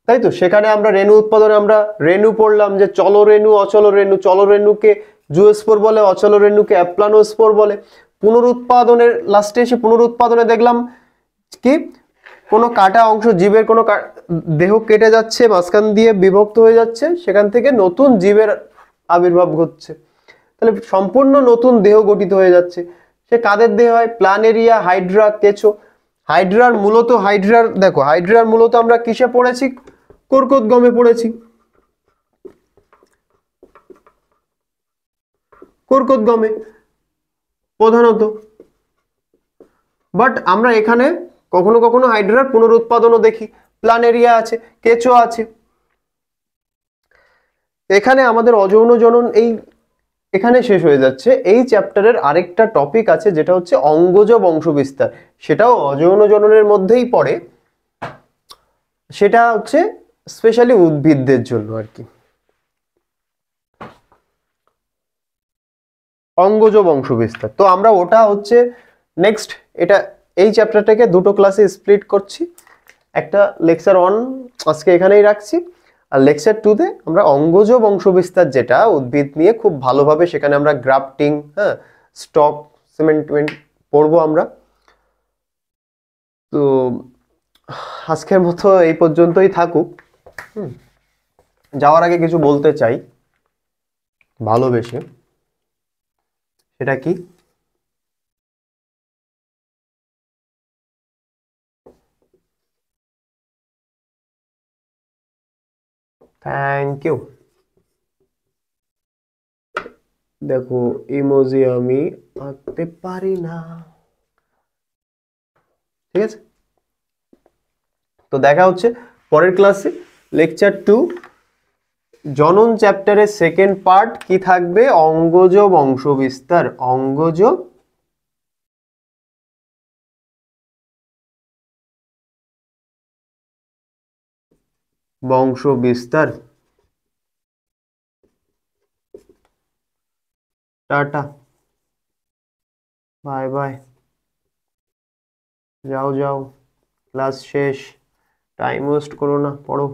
তাই তো। সেখানে আমরা রেণু উৎপাদনে আমরা রেণু পড়লাম, যে চলরেণু, অচলরেণু। চলরেণুকে জুওস্পোর বলে, অচলরেণুকে অ্যাপ্লানোস্পোর বলে। পুনরুৎপাদনের লাস্টে এসে পুনরুৎপাদনে দেখলাম কি, কোনো কাটা অংশ, জীবের কোনো দেহ কেটে যাচ্ছে, মাঝখান দিয়ে বিভক্ত হয়ে যাচ্ছে, সেখান থেকে নতুন জীবের আবির্ভাব ঘটছে। তাহলে সম্পূর্ণ নতুন দেহ গঠিত হয়ে যাচ্ছে। সে কাদের দেহ হয়? প্ল্যানেরিয়া, হাইড্রা, কেঁচো। হাইড্রার মূলত আমরা কিসে পড়েছি? কর্কটগমে পড়েছি। কর্কটগমে প্রধানত। বাট আমরা এখানে কখনো কখনো হাইড্রার পুনরুৎপাদনও দেখি। প্ল্যানেরিয়া আছে, কেঁচো আছে। এখানে আমাদের অযৌন জনন এখানে শেষ হয়ে যাচ্ছে। এই চ্যাপ্টারের আরেকটা টপিক আছে যেটা হচ্ছে অঙ্গজ বংশবিস্তার, সেটাও অযৌন জননের মধ্যেই পড়ে। সেটা হচ্ছে স্পেশালি উদ্ভিদদের জন্য আর কি। অঙ্গজ বংশবিস্তার, তো আমরা ওটা হচ্ছে নেক্সট, এই চ্যাপ্টারটাকে দুটো ক্লাসে স্প্লিট করছি। একটা লেকচার 1 আজকে এখানেই রাখছি, আর লেকচার 2-তে আমরা অঙ্গজ বংশবিস্তার যেটা উদ্ভিদ নিয়ে খুব ভালোভাবে, সেখানে আমরা গ্রাফটিং, স্টক সিমেন্টমেন্ট পড়বো আমরা। তো আজকের মতো এই পর্যন্তই থাকুক। যাওয়ার আগে কিছু বলতে চাই ভালোবেসে, সেটা কি? Thank you. দেখো ইমোজি আমি আঁকতে পারি না, ঠিক আছে? তো দেখা হচ্ছে পরের ক্লাসে, লেকচার 2 জনন চ্যাপ্টারের সেকেন্ড পার্ট কি থাকবে? অঙ্গজ বংশবিস্তার। অঙ্গজ বংশবিস্তার। টাটা, বাই বাই, যাও যাও, ক্লাস শেষ, টাইম ওয়েস্ট করো না, পড়ো।